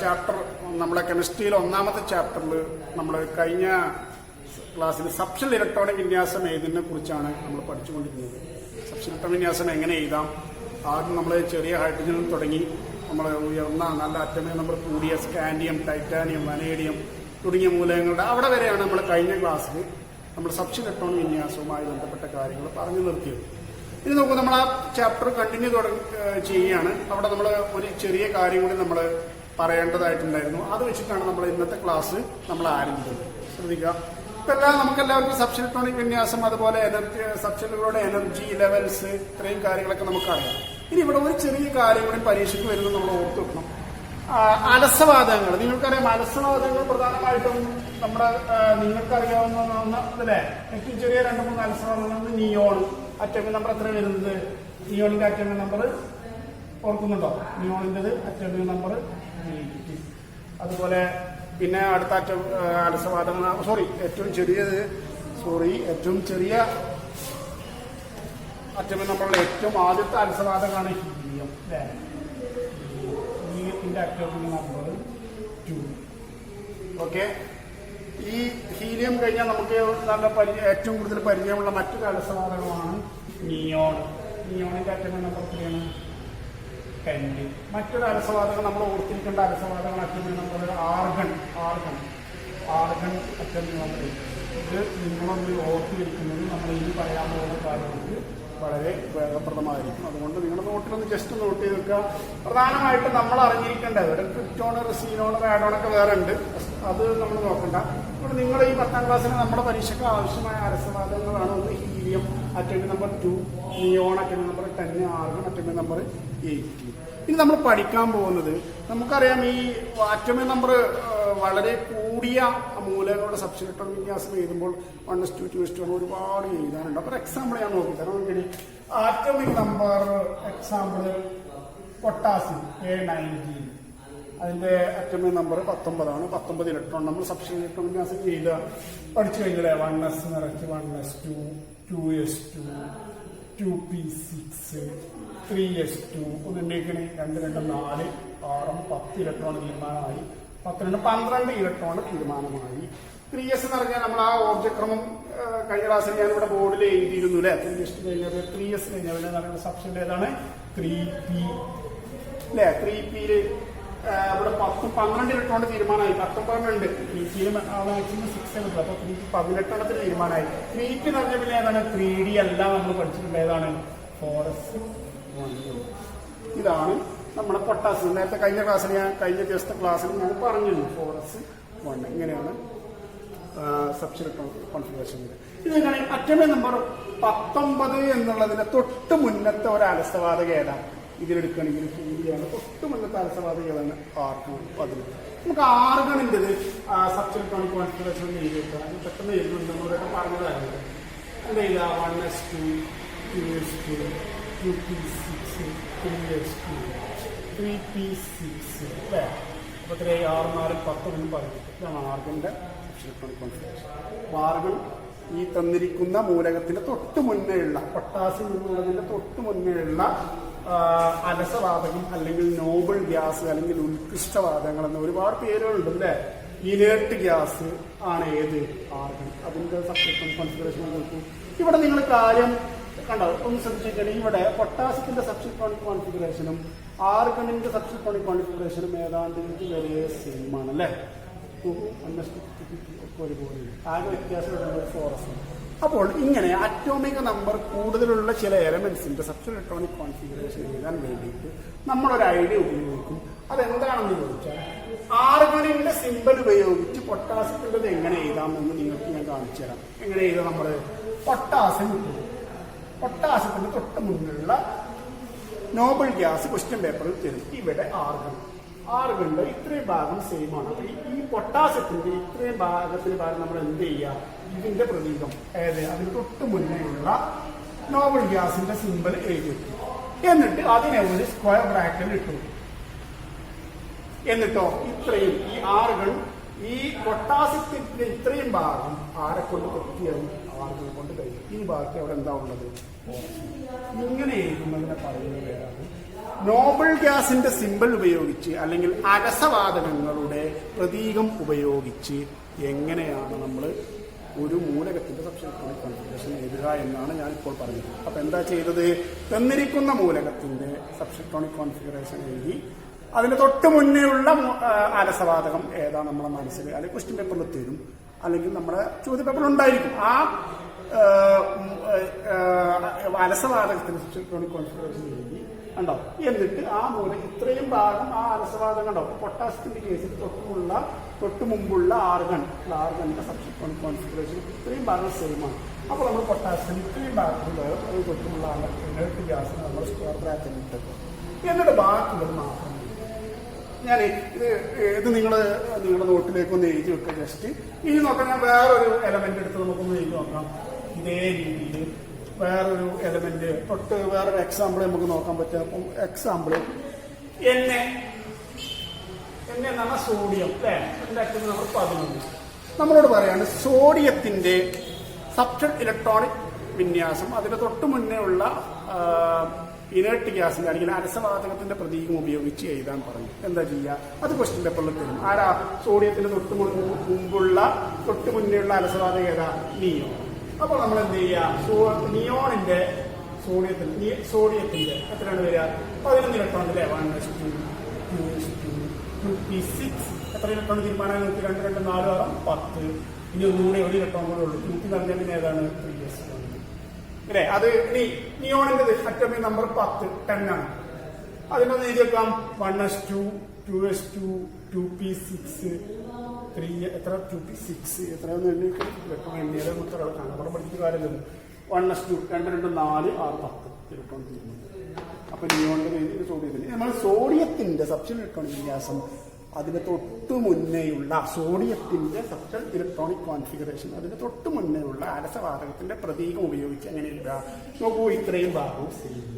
Chapter നമ്മളെ കെമിസ്ട്രിയിൽ ഒന്നാമത്തെ ചാപ്റ്ററിൽ നമ്മൾ കഴിഞ്ഞ ക്ലാസ്സിൽ സബ്ഷൽ ഇലക്ട്രോണിക് വിന്യാസം എഴുതുന്നതിനെ കുറിച്ചാണ് നമ്മൾ പഠിച്ചുകൊണ്ടിരുന്നത്. സബ്ഷൽ ഇലക്ട്രോണിക് വിന്യാസം എങ്ങനെ എഴുതാം, ആദ്യം നമ്മൾ ചെറിയ ഹൈഡ്രജനിൽ തുടങ്ങി നമ്മൾ ഉയർന്ന നല്ല അറ്റോമിക് നമ്പർ കൂടിയ സ്കാൻഡിയം, ടൈറ്റാനിയം, വനേഡിയം തുടങ്ങിയ മൂലകങ്ങളുടെ അവിടെ വരെയാണ് നമ്മൾ കഴിഞ്ഞ ക്ലാസ്സിൽ നമ്മൾ സബ്ഷൽ ഇലക്ട്രോണിക് വിന്യാസവുമായി ബന്ധപ്പെട്ട കാര്യങ്ങൾ പറഞ്ഞു നിർത്തിയത്. ഇനി നമുക്ക് നമ്മൾ ആ ചാപ്റ്റർ കണ്ടിന്യൂ ചെയ്യുകയാണ്. അവിടെ നമ്മൾ ഒരു ചെറിയ കാര്യം കൂടി നമ്മൾ പറയേണ്ടതായിട്ടുണ്ടായിരുന്നു. അത് വെച്ചിട്ടാണ് നമ്മൾ ഇന്നത്തെ ക്ലാസ് നമ്മൾ ആരംഭിച്ചത്. ശ്രദ്ധിക്കുക. ഇപ്പം നമുക്കെല്ലാവർക്കും സബ്ഷൽ ഇലക്ട്രോണിക് വിന്യാസം, അതുപോലെ എനർജി, സബ്ഷലുകളുടെ എനർജി ലെവൽസ്, ഇത്രയും കാര്യങ്ങളൊക്കെ നമുക്കറിയാം. ഇനി ഇവിടെ ഒരു ചെറിയ കാര്യം കൂടി പരീക്ഷയ്ക്ക് വരുന്നത് നമ്മൾ ഓർത്തു വെക്കണം. അലസവാദങ്ങൾ. നിങ്ങൾക്കറിയാം, അലസവാദങ്ങൾ പ്രധാനമായിട്ടും നമ്മുടെ നിങ്ങൾക്കറിയാവുന്ന അല്ലേ, ഏറ്റവും ചെറിയ 2-3 അലസവാദങ്ങൾ. നിയോൺ അറ്റോമിക് നമ്പർ എത്ര വരുന്നത്? നിയോണിന്റെ അറ്റോമിക് നമ്പർ ഓർക്കുന്നുണ്ടോ? നിയോണിൻ്റെത് അറ്റോമിക് നമ്പർ 8. അതുപോലെ പിന്നെ അടുത്ത അലസവാദം ഏറ്റവും ചെറിയ അറ്റോമിക് നമ്പറുള്ള ഏറ്റവും ആദ്യത്തെ അലസവാദമാണ് ഹീലിയം. ഹീലിയത്തിന്റെ അറ്റോമിക് നമ്പർ 2. ഓക്കെ. ഈ ഹീലിയം കഴിഞ്ഞാൽ നമുക്ക് നല്ല ഏറ്റവും കൂടുതൽ പരിചയമുള്ള മറ്റൊരു അലസവാദകമാണ് നിയോൺ. നിയോണിന്റെ അറ്റോമിക് നമ്പർ 3 ആണ് 10. മറ്റൊരു അലസവാദകം നമ്മൾ ഓർത്തിരിക്കേണ്ട അലസവാദങ്ങൾ atomic number argon atomic number 8. ഇത് നിങ്ങളൊന്ന് ഓർത്തിരിക്കുന്നത് നമ്മൾ ഇനി പറയാൻ പോകുന്ന കാര്യങ്ങൾക്ക് വളരെ ഉപയോഗപ്രദമായിരിക്കും. അതുകൊണ്ട് നിങ്ങളുടെ നോട്ടിലൊന്ന് ജസ്റ്റ് നോട്ട് ചെയ്ത് വെക്കുക. പ്രധാനമായിട്ടും നമ്മൾ അറിഞ്ഞിരിക്കേണ്ടത് ഒരു ക്രിപ്റ്റോൺ, സീനോൺ, റാഡോണൊക്കെ വേറെ ഉണ്ട്. അത് നമ്മൾ നോക്കണ്ട. ഇവിടെ നിങ്ങൾ ഈ 10ാം ക്ലാസ്സിൽ നമ്മുടെ പരീക്ഷയ്ക്ക് ആവശ്യമായ അലസവാദങ്ങളാണ്. ഒന്ന് helium atomic number 2, neon atomic number 10, argon atomic number 8. ഇനി നമ്മൾ പഠിക്കാൻ പോകുന്നത്, നമുക്കറിയാം ഈ അറ്റോമിക് നമ്പർ വളരെ കൂടിയ മൂലകങ്ങളുടെ സബ്ഷൽ ഇലക്ട്രോണിക് വിന്യാസം എഴുതുമ്പോൾ 1s2 2s2 ഒരുപാട് എഴുതാനുണ്ട്. അപ്പോൾ എക്സാമ്പിൾ ഞാൻ നോക്കിത്തരാം. Atomic number example potassium A19, അതിന്റെ അറ്റോമിക് നമ്പർ 19 ആണ്. 19 ഇലക്ട്രോൺ നമ്മൾ സബ്ഷൽ ഇലക്ട്രോണിക് വിന്യാസം എഴുതുക പഠിച്ചു കഴിഞ്ഞാൽ 1s നിറച്ച് 1s2 2s2 2p6 3s2 ഒന്നുണ്ടെങ്കിൽ 2 2 4 6 10 electron തീരുമാനമായി. 10 12 ഇലക്ട്രോൺ തീരുമാനമായി. 3s എന്ന് പറഞ്ഞാൽ നമ്മൾ ആ ഓബ്ജക്ട് ക്രമം കഴിഞ്ഞ ക്ലാസ്സിൽ ഞാൻ ഇവിടെ ബോർഡിൽ എഴുതിയിരുന്നു അല്ലെ. 3s കഴിഞ്ഞത് 3s കഴിഞ്ഞ സബ്ഷന്റെ ഏതാണ്? 3p അല്ലെ. 3pയിൽ ഇവിടെ 10 12 ഇലക്ട്രോൺ തീരുമാനമായി. 19 ഉണ്ട് 3pയിൽ മാക്സിമം 6 കിട്ടും. അപ്പൊ 3p 18 തീരുമാനമായി. 3p എന്ന് പറഞ്ഞ പിന്നെ ഏതാണ്? 3d എല്ലാം നമ്മൾ പഠിച്ചിട്ടുണ്ട്. ഏതാണ്? 4s. ഇതാണ് നമ്മുടെ പൊട്ടാസ്യം. നേരത്തെ കഴിഞ്ഞ ക്ലാസ്സിൽ കഴിഞ്ഞ ദിവസത്തെ ക്ലാസ്സിൽ ഞാൻ പറഞ്ഞിരുന്നു 4s1. ഇങ്ങനെയാണ് സബ്ഷൽ ഇലക്ട്രോണിക് കോൺഫിഗറേഷൻ. ഇതെങ്ങനെ? അറ്റോമിക് നമ്പർ 19 എന്നുള്ളതിന്റെ തൊട്ട് മുന്നത്തെ ഒരു അലസവാദക ഏതാണ്? ഇതിലെടുക്കുകയാണെങ്കിൽ ഹീലിയാണ്. തൊട്ട് മുന്നത്തെ അലസവാദക ഏതാണ്? ആർഗൺ 11. നമുക്ക് ആർഗണിൻ്റെത് സബ്ഷൽ ഇലക്ട്രോണിക് കോൺഫിഗറേഷൻ എഴുതിയെടുക്കാം. പെട്ടെന്ന് എഴുതുന്നുണ്ട്. നമ്മളൊക്കെ പറഞ്ഞതായിരുന്നു. എന്താ ചെയ്യുക? 1s2 2s2 2p6 3s2 3p6 അല്ലേ. അപ്പോൾ 3 6 4 10 പറഞ്ഞു. ഇതാണ് ആർഗണിന്റെ സബ്ഷൽ ഇലക്ട്രോണിക് കോൺഫിഗറേഷൻ. ആർഗൺ ഈ തന്നിരിക്കുന്ന മൂലകത്തിന്റെ തൊട്ട് മുന്നേ ഉള്ള പൊട്ടാസ്യം എന്നുള്ളതിന്റെ തൊട്ട് മുന്നേ ഉള്ള അലസവാതകം അല്ലെങ്കിൽ നോബിൾ ഗ്യാസ് അല്ലെങ്കിൽ ഉത്കൃഷ്ടവാതകങ്ങൾ എന്ന ഒരുപാട് പേരുകളുണ്ട് അല്ലേ. ഇനേർട്ട് ഗ്യാസ് ആണ് ഏത്? ആർഗൺ. അതിന്റെ സബ്ഷൽ ഇലക്ട്രോണിക് കോൺഫിഗറേഷൻ നോക്കൂ. ഇവിടെ നിങ്ങൾ കാര്യം കണ്ടോ? ഒന്ന് ശ്രദ്ധിച്ചാൽ ഇവിടെ പൊട്ടാസ്യത്തിന്റെ സബ്ഷൽ ഇലക്ട്രോണിക് കോൺഫിഗറേഷനും ആർഗണിന്റെ സബ്ഷൽ ഇലക്ട്രോണിക് കോൺഫിഗറേഷനും ഏതാണ്ട് വരെ സെയിം ആണ് അല്ലേ. ഒരുപോലെ ആകെ വ്യത്യാസം 4s. അപ്പോൾ ഇങ്ങനെ അറ്റോമിക് നമ്പർ കൂടുതലുള്ള ചില എലമെന്റ്സിന്റെ സബ്ഷൽ ഇലക്ട്രോണിക് കോൺഫിഗറേഷൻ എഴുതാൻ വേണ്ടിയിട്ട് നമ്മളൊരു ഐഡിയ ഉപയോഗിക്കും. അതെന്താണെന്ന് ചോദിച്ചാൽ ആർഗണിന്റെ സിമ്പൽ ഉപയോഗിച്ച് പൊട്ടാസ്യത്തിൻ്റെത് എങ്ങനെ എഴുതാമെന്ന് നിങ്ങൾക്ക് ഞാൻ കാണിച്ചു തരാം. എങ്ങനെ എഴുതാം? നമ്മൾ പൊട്ടാസ്യത്തിന്റെ തൊട്ട് മുന്നിലുള്ള നോബിൾ ഗ്യാസ് ക്വസ്റ്റ്യൻ പേപ്പറിൽ തരും. ഇവിടെ ആർഗണിന്റെ ഇത്രയും ഭാഗം സെയിം ആണ്. അപ്പൊ ഈ പൊട്ടാസ്യത്തിന്റെ ഇത്രയും ഭാഗത്തിന് ഭാഗം നമ്മൾ എന്ത് ചെയ്യുക? ഇതിന്റെ പ്രതീകം അതിന് തൊട്ട് മുന്നേയുള്ള നോബിൾ ഗ്യാസിന്റെ സിമ്പൽ എഴുതി വെക്കും. എന്നിട്ട് അതിനെ ഒരു സ്ക്വയർ ബ്രാക്കറ്റിൽ ഇട്ടു. എന്നിട്ടോ ഇത്രയും ഈ ആർഗൺ ഈ പൊട്ടാസ്യത്തിന്റെ ഇത്രയും ഭാഗം ആരെ കൊണ്ട് കൊത്തിയാവും? ആർഗൺ കൊണ്ട് കഴിയും. ഈ ബാക്കി അവിടെ എന്താ ഉള്ളത്? ഇങ്ങനെ എഴുതുന്നതിനെ പറയുന്ന പേരാണ് നോബിൾ ഗ്യാസിന്റെ സിമ്പൽ ഉപയോഗിച്ച് അല്ലെങ്കിൽ അരസവാതകങ്ങളുടെ പ്രതീകം ഉപയോഗിച്ച് എങ്ങനെയാണ് നമ്മൾ ഒരു മൂലകത്തിന്റെ സബ്സ്റ്റൻസ് ഇലക്ട്രോണിക് കോൺഫിഗറേഷൻ എഴുതുക എന്നാണ് ഞാൻ ഇപ്പോൾ പറഞ്ഞത്. അപ്പൊ എന്താ ചെയ്തത്? തന്നിരിക്കുന്ന മൂലകത്തിന്റെ സബ്സ്റ്റൻസ് ഇലക്ട്രോണിക് കോൺഫിഗറേഷൻ എഴുതി അതിന് തൊട്ട് മുന്നേ ഉള്ള അലസവാതകം ഏതാ നമ്മുടെ മനസ്സിൽ അല്ലെങ്കിൽ ക്വസ്റ്റ്യൻ പേപ്പറിൽ തരും, അല്ലെങ്കിൽ നമ്മുടെ ചോദ്യപേപ്പറിൽ ഉണ്ടായിരിക്കും. ആ അലസവാതകത്തിന്റെ സബ്സ്റ്റൻസ് ഇലക്ട്രോണിക് കോൺഫിഗറേഷൻ എഴുതി ഉണ്ടാവും. എന്നിട്ട് ആ മൂലം ഇത്രയും ഭാഗം ആ അലസവാതകം ഉണ്ടാവും. പൊട്ടാസ്യത്തിന്റെ കേസിൽ തൊട്ട് മുമ്പുള്ള ആർഗണിന്റെ സബ്സ്റ്റൻസ് ഇലക്ട്രോണിക് കോൺഫിഗറേഷൻ ഇത്രയും ഭാഗം സെയിമാണ്. അപ്പോൾ നമ്മൾ പൊട്ടാസ്യം ഇത്രയും ഭാഗത്തിൽ തൊട്ടുമുള്ള ഇനർട്ട് ഗ്യാസിന് നമ്മൾ സ്ക്വയർ ബ്രാക്കറ്റിൽ ഇട്ടത്. എന്നിട്ട് ബാക്കിയുള്ളത് മാത്രം ഞാൻ ഇത് നിങ്ങളുടെ നോട്ടിലേക്ക് ഒന്ന് എഴുതി വെക്കുക. ജസ്റ്റ് ഇനി നോക്കാം, ഞാൻ വേറൊരു എലമെന്റ് എടുത്ത് നമുക്കൊന്ന് എഴുതി നോക്കാം. ഇതേ രീതിയിൽ വേറൊരു എലമെന്റ് തൊട്ട് വേറൊരു എക്സാമ്പിൾ നമുക്ക് നോക്കാൻ പറ്റും. അപ്പം എക്സാമ്പിൾ എന്നെ എന്നാണ് സോഡിയം അല്ലേ? ഉണ്ടാക്കുന്നത് നമ്മൾ 11. നമ്മളോട് പറയാണ് സോഡിയത്തിന്റെ സബ്സ്റ്റൻസ് ഇലക്ട്രോണിക് വിന്യാസം അതിന് തൊട്ട് മുന്നേ ഉള്ള ഇനേർട്ട് ഗ്യാസിന്റെ അല്ലെങ്കിൽ അരസവാതകത്തിന്റെ പ്രതീകം ഉപയോഗിച്ച് എഴുതാൻ പറഞ്ഞു. എന്താ ചെയ്യുക? അത് ക്വസ്റ്റ്യൻ പേപ്പറിൽ തരും. ആരാ? സോഡിയത്തിന് തൊട്ട് മുന്നേ ഉള്ള അരസവാതകം ഏതാ? നിയോൺ. അപ്പോൾ നമ്മൾ എന്ത് ചെയ്യുക? നിയോണിന്റെ സോഡിയത്തിന്റെ എത്രയാണ് വരിക? 11 ഇലക്ട്രോൺ അല്ലേ? 1s2 2s2 2p6 എത്ര ഇലക്ട്രോൺ തീരുമാനം? 2 2 4 6 10. ഇനി ഒന്നുകൂടെ ഒരു ഇലക്ട്രോൺ കൂടെ ഉള്ളൂ. 2 പറഞ്ഞാൽ പിന്നെ ഏതാണ്? 3s അല്ലേ? അത് നിയോണിന്റെ അറ്റോമിക് നമ്പർ 10 ആണ്. അതിനൊന്ന് എഴുതി വെക്കാം. 1s2 2s2 2p6 3 എത്ര? 2p6 എത്രയാണെന്ന് എണ്ണിയത് മൊത്തം കണക്കുറ പഠിക്കുന്ന കാര്യമല്ലോ. 1s2 2 2 4 6 10 ഇലക്ട്രോൺ തീരുമാനം. അപ്പൊ നിയോണിന്റെ സോഡിയത്തിന് നമ്മൾ സോഡിയത്തിന്റെ സബ്സ്റ്റൻസ് ഇലക്ട്രോണിക് വിന്യാസം അതിന് തൊട്ടു മുന്നേയുള്ള സോഡിയത്തിന്റെ സബ്സ്റ്റൻസ് ഇലക്ട്രോണിക് കോൺഫിഗറേഷൻ അതിന് തൊട്ടു മുന്നേയുള്ള അലസവാതകത്തിന്റെ പ്രതീകം ഉപയോഗിച്ച് എങ്ങനെ എഴുതുക? നോക്കൂ, ഇത്രയും ഭാഗവും സെയിം.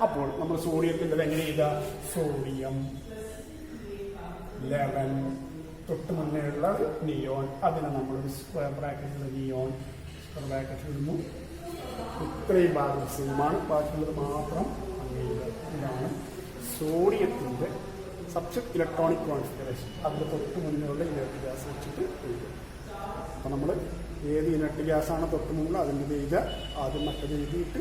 അപ്പോൾ നമ്മൾ സോഡിയത്തിന്റെ എങ്ങനെ എഴുതുക? സോഡിയം 11 തൊട്ട് മുന്നേയുള്ള നിയോൺ. അതിനെ നമ്മളൊരു സ്ക്വയർ ബ്രാക്കറ്റിൽ നിയോൺ സ്ക്വയർ ബ്രാക്കറ്റിൽ ഇടുന്നു. ഇത്രയും ഭാഗം സെയിമാണ്, ബാക്കിയുള്ളത് മാത്രം അങ്ങനെ. ഇതാണ് സോഡിയത്തിന്റെ സബ്സ്റ്റൻസ് ഇലക്ട്രോണിക് കോൺഫിഗറേഷൻ അതിന് തൊട്ട് മുന്നിലുള്ള ഇനർട്ട് ഗ്യാസ് വെച്ചിട്ട് എഴുതുക. അപ്പം നമ്മൾ ഏത് ഇനർട്ട് ഗ്യാസാണ് തൊട്ട് മുന്നിൽ അതിൻ്റെ എഴുതുക, ആദ്യം മറ്റത് എഴുതിയിട്ട്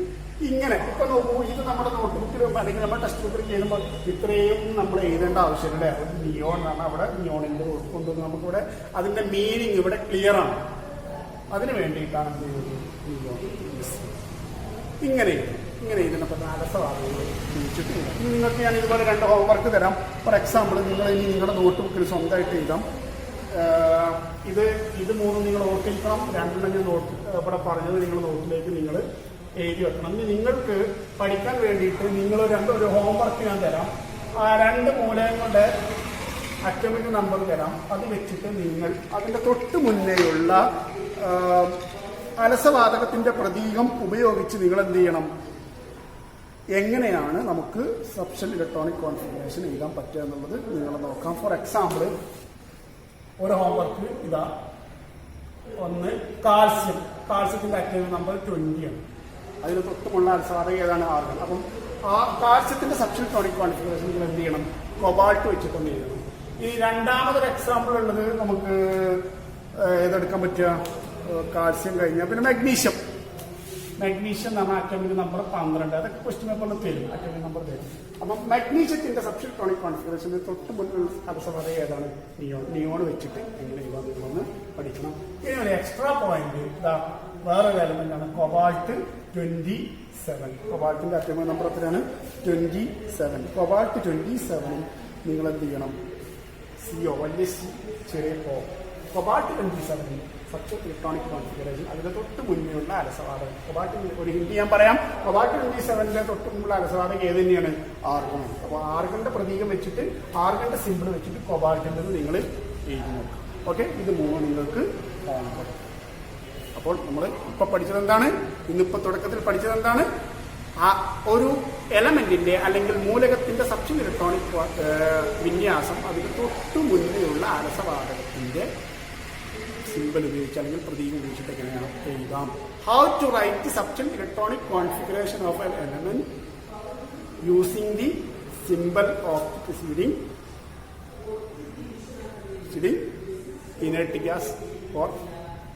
ഇങ്ങനെ. ഇപ്പം നോക്കൂ, ഇത് നമ്മുടെ നോട്ട് ബുക്കിലും അല്ലെങ്കിൽ നമ്മുടെ ടെക്സ്റ്റ് ബുക്കിൽ ചെയ്യുമ്പോൾ ഇത്രയും നമ്മൾ എഴുതേണ്ട ആവശ്യമില്ല. ഒരു നിയോൺ ആണ് അവിടെ നിയോണിൻ്റെ കൊണ്ടുവന്ന് നമുക്കിവിടെ അതിൻ്റെ മീനിങ് ഇവിടെ ക്ലിയർ ആണ്. അതിന് വേണ്ടിയിട്ടാണ് എന്ത് ചെയ്യുന്നത്? നിയോൺ ഇങ്ങനെ ഇതിനൊക്കെ അലസവാതകങ്ങൾ ഉപയോഗിച്ചിട്ട് ഇനി നിങ്ങൾക്ക് ഞാൻ ഇതുപോലെ 2 ഹോംവർക്ക് തരാം. ഫോർ എക്സാമ്പിൾ, നിങ്ങൾ ഇനി നിങ്ങളുടെ നോട്ട് ബുക്കിൽ സ്വന്തമായിട്ട് എഴുതാം. ഇത് 3 നിങ്ങൾ ഓർത്തിരിക്കണം. 2 ഞാൻ നോട്ട് ഇവിടെ പറഞ്ഞത് നിങ്ങൾ നോട്ടിലേക്ക് നിങ്ങൾ എഴുതി വെക്കണം. ഇനി നിങ്ങൾക്ക് പഠിക്കാൻ വേണ്ടിയിട്ട് നിങ്ങൾ ഒരു ഹോംവർക്ക് ഞാൻ തരാം. ആ 2 മൂലകങ്ങളുടെ അറ്റോമിക് നമ്പർ തരാം. അത് വെച്ചിട്ട് നിങ്ങൾ അതിൻ്റെ തൊട്ട് മുന്നേയുള്ള അലസവാതകത്തിന്റെ പ്രതീകം ഉപയോഗിച്ച് നിങ്ങൾ എന്ത് ചെയ്യണം? എങ്ങനെയാണ് നമുക്ക് സബ്സ്റ്റൻസ് ഇലക്ട്രോണിക് കോൺഫിഗറേഷൻ എഴുതാൻ പറ്റുക എന്നുള്ളത് നിങ്ങൾ നോക്കാം. ഫോർ എക്സാമ്പിൾ, ഒരു ഹോംവർക്ക് ഇതാ. ഒന്ന് കാൽസ്യത്തിന്റെ അറ്റോമിക് നമ്പർ 20 ആണ്. അതിന് തൊട്ടുമുള്ള അലസവാതകം ഏതാണ്? ആർഗൺ. അപ്പം ആ കാൽസ്യത്തിന്റെ സബ്സ്റ്റൻസ് ഇലക്ട്രോണിക് കോൺഫിഗറേഷൻ നിങ്ങൾ എന്ത് ചെയ്യണം? കൊബാൾട്ട് വെച്ചിട്ടൊന്ന് എഴുതണം. ഇനി രണ്ടാമതൊരു എക്സാമ്പിൾ ഉള്ളത് നമുക്ക് ഏതെടുക്കാൻ പറ്റുക? കാൽസ്യം കഴിഞ്ഞാൽ പിന്നെ മാഗ്നീഷ്യം നമ്മൾ അറ്റോമിക് നമ്പർ 12. അതൊക്കെ ക്വസ്റ്റ്യൻ പേപ്പറിൽ തരും, അറ്റോമിക് നമ്പർ തരും. അപ്പം മാഗ്നീഷ്യത്തിന്റെ സബ്സ്റ്റൻസ് ഇലക്ട്രോണിക് കോൺഫിഗറേഷന് തൊട്ട് മുന്നിൽ അലസവാതകം ഏതാണ്? നിയോൺ വെച്ചിട്ട് എങ്ങനെ എഴുതാമെന്ന് പഠിക്കണം. ഇനി ഒരു എക്സ്ട്രാ പോയിന്റ് വേറൊരു എലമെന്റ് ആണ് കൊബാൾട്ട് 27. കൊബാൾട്ടിന്റെ അറ്റോമിക് നമ്പർ എത്രയാണ്? 27. കൊബാൾട്ട് 27 നിങ്ങൾ എന്ത് ചെയ്യണം? CO വലിയ C ചെറിയ O. Cobalt 27 substance electronic configuration അതിന്റെ തൊട്ട് മുന്നേയുള്ള അലസവാതകം. കൊബാൾട്ട് ഒരു ഹിന്ദി ഞാൻ പറയാം. കൊബാൾട്ട് 27ന്റെ തൊട്ട് മുമ്പുള്ള അലസവാതകം ഏത് തന്നെയാണ്? ആർഗൺ. അപ്പോൾ ആർഗണിന്റെ പ്രതീകം വെച്ചിട്ട് ആർഗണിന്റെ സിമ്പിൾ വെച്ചിട്ട് കൊബാൾട്ടിൻ്റെ നിങ്ങൾ എഴുതി നോക്കാം. ഓക്കെ, ഇത് 3 നിങ്ങൾക്ക് ഹോംവർക്ക്. അപ്പോൾ നമ്മൾ ഇപ്പൊ പഠിച്ചത് എന്താണ്? ഇന്നിപ്പോ തുടക്കത്തിൽ പഠിച്ചത് എന്താണ്? ആ ഒരു എലമെന്റിന്റെ അല്ലെങ്കിൽ മൂലകത്തിന്റെ സബ്സ്റ്റൻ ഇലക്ട്രോണിക് വിന്യാസം അതിന് തൊട്ടു മുന്നേയുള്ള ആലസവാതകത്തിന്റെ സിമ്പിൾ ഉപയോഗിച്ച് അല്ലെങ്കിൽ പ്രതീകം ഉപയോഗിച്ചിട്ട് എങ്ങനെയാണ് എഴുതാം. ഹൗ ടു റൈറ്റ് സബ്സ്റ്റൻ electronic configuration of an element using the symbol of preceding inert gas or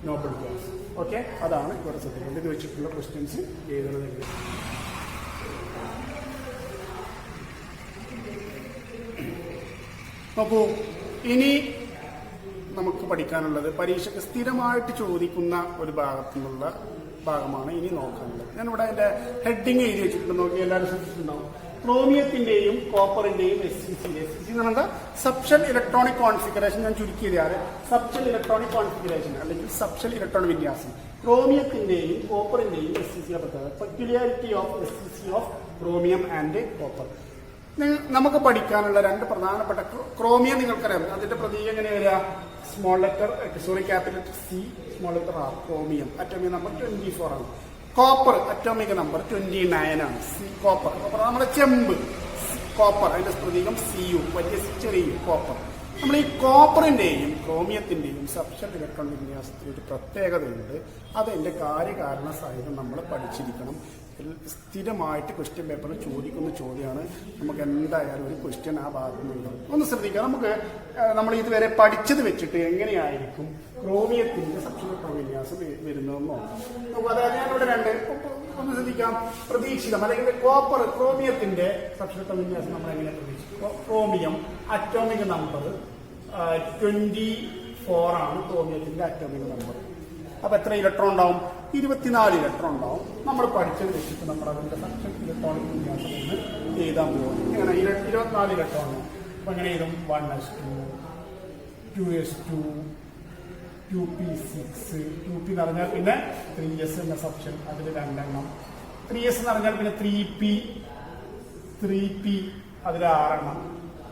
noble gas. Okay, അതാണ് ഇവിടെ ശ്രദ്ധിക്കേണ്ടത്. ഇത് വെച്ചിട്ടുള്ള ക്വസ്റ്റ്യൻസ് എഴുതുന്നത്. നോക്കൂ, ഇനി നമുക്ക് പഠിക്കാനുള്ളത് പരീക്ഷയ്ക്ക് സ്ഥിരമായിട്ട് ചോദിക്കുന്ന ഒരു ഭാഗമാണ് ഇനി നോക്കാനുള്ളത്. ഞാനിവിടെ അതിന്റെ ഹെഡിങ് എഴുതി വെച്ചിട്ടുണ്ട്. നോക്കി എല്ലാവരും ശ്രദ്ധിച്ചിട്ടുണ്ടാവും. ക്രോമിയത്തിന്റെയും കോപ്പറിന്റെയും SCC എന്ന് പറഞ്ഞാൽ സബ്ഷൽ ഇലക്ട്രോണിക് കോൺഫിഗറേഷൻ. ഞാൻ ചുരുക്കിയതാണ് സബ്ഷൽ ഇലക്ട്രോണിക് കോൺഫിഗറേഷൻ അല്ലെങ്കിൽ സബ്ഷൽ ഇലക്ട്രോണിക് വിന്യാസം. ക്രോമിയത്തിന്റെയും കോപ്പറിന്റെയും SCC peculiarity of SCC of chromium and copper. നമുക്ക് പഠിക്കാനുള്ള രണ്ട് പ്രധാനപ്പെട്ട ക്രോമിയം നിങ്ങൾക്കറിയാം. അതിന്റെ പ്രതീകം എങ്ങനെ വരിക? Capital C small letter R. Chromium atomic number 24 ആണ്. കോപ്പർ അറ്റോമിക് നമ്പർ 29 ആണ്. കോപ്പർ നമ്മുടെ ചെമ്പ് കോപ്പർ, അതിന്റെ പ്രതീകം Cu, വലിയ ചെറിയ കോപ്പർ. നമ്മൾ ഈ കോപ്പറിന്റെയും ക്രോമിയത്തിന്റെയും സബ്ഷൽ ഇലക്ട്രോൺ വിന്യാസത്തിന് ഒരു പ്രത്യേകതയുണ്ട്. അതെന്റെ കാര്യകാരണ സഹിതം നമ്മൾ പഠിച്ചിരിക്കണം. സ്ഥിരമായിട്ട് ക്വസ്റ്റ്യൻ പേപ്പറിൽ ചോദിക്കുന്ന ചോദ്യമാണ്. നമുക്ക് എന്തായാലും ഒരു ക്വസ്റ്റ്യൻ ആ ഭാഗത്ത് നിന്നുണ്ടാവും. ഒന്ന് ശ്രദ്ധിക്കാം. നമ്മൾ ഇതുവരെ പഠിച്ചത് വെച്ചിട്ട് എങ്ങനെയായിരിക്കും ക്രോമിയത്തിന്റെ സബ്ഷൽ ഇലക്ട്രോൺ വിന്യാസം വരുന്നതെന്ന് നോക്കാം. അതായത് ഞാനിവിടെ ഒന്ന് ശ്രദ്ധിക്കാം. പ്രതീക്ഷിതം അല്ലെങ്കിൽ ക്രോമിയത്തിന്റെ സബ്ഷൽ ഇലക്ട്രോൺ വിന്യാസം നമ്മൾ എങ്ങനെ പ്രതീക്ഷിക്കും? ക്രോമിയം അറ്റോമിക് നമ്പർ 24 ആണ് ക്രോമിയത്തിന്റെ അറ്റോമിക് നമ്പർ. അപ്പൊ എത്ര ഇലക്ട്രോൺ ഉണ്ടാവും? 24 ഇലക്ട്രോൺ ഉണ്ടാവും. നമ്മൾ പഠിച്ചത് വെച്ചിട്ട് നമ്മൾ അതിന്റെ സബ്ഷൽ ഇലക്ട്രോണിക് വിന്യാസം എന്ന് എഴുതാൻ പോകും. ഇങ്ങനെ 24 ഇലക്ട്രോൺ. അപ്പൊ എങ്ങനെ എഴുതും? 1s2, 2s2, 2p6, 2p എന്ന് പറഞ്ഞാൽ പിന്നെ 3s എന്ന സബ്ഷൻ, അതിൽ 2 എണ്ണം. 3s എന്ന് പറഞ്ഞാൽ പിന്നെ 3p അതിൽ 6 എണ്ണം.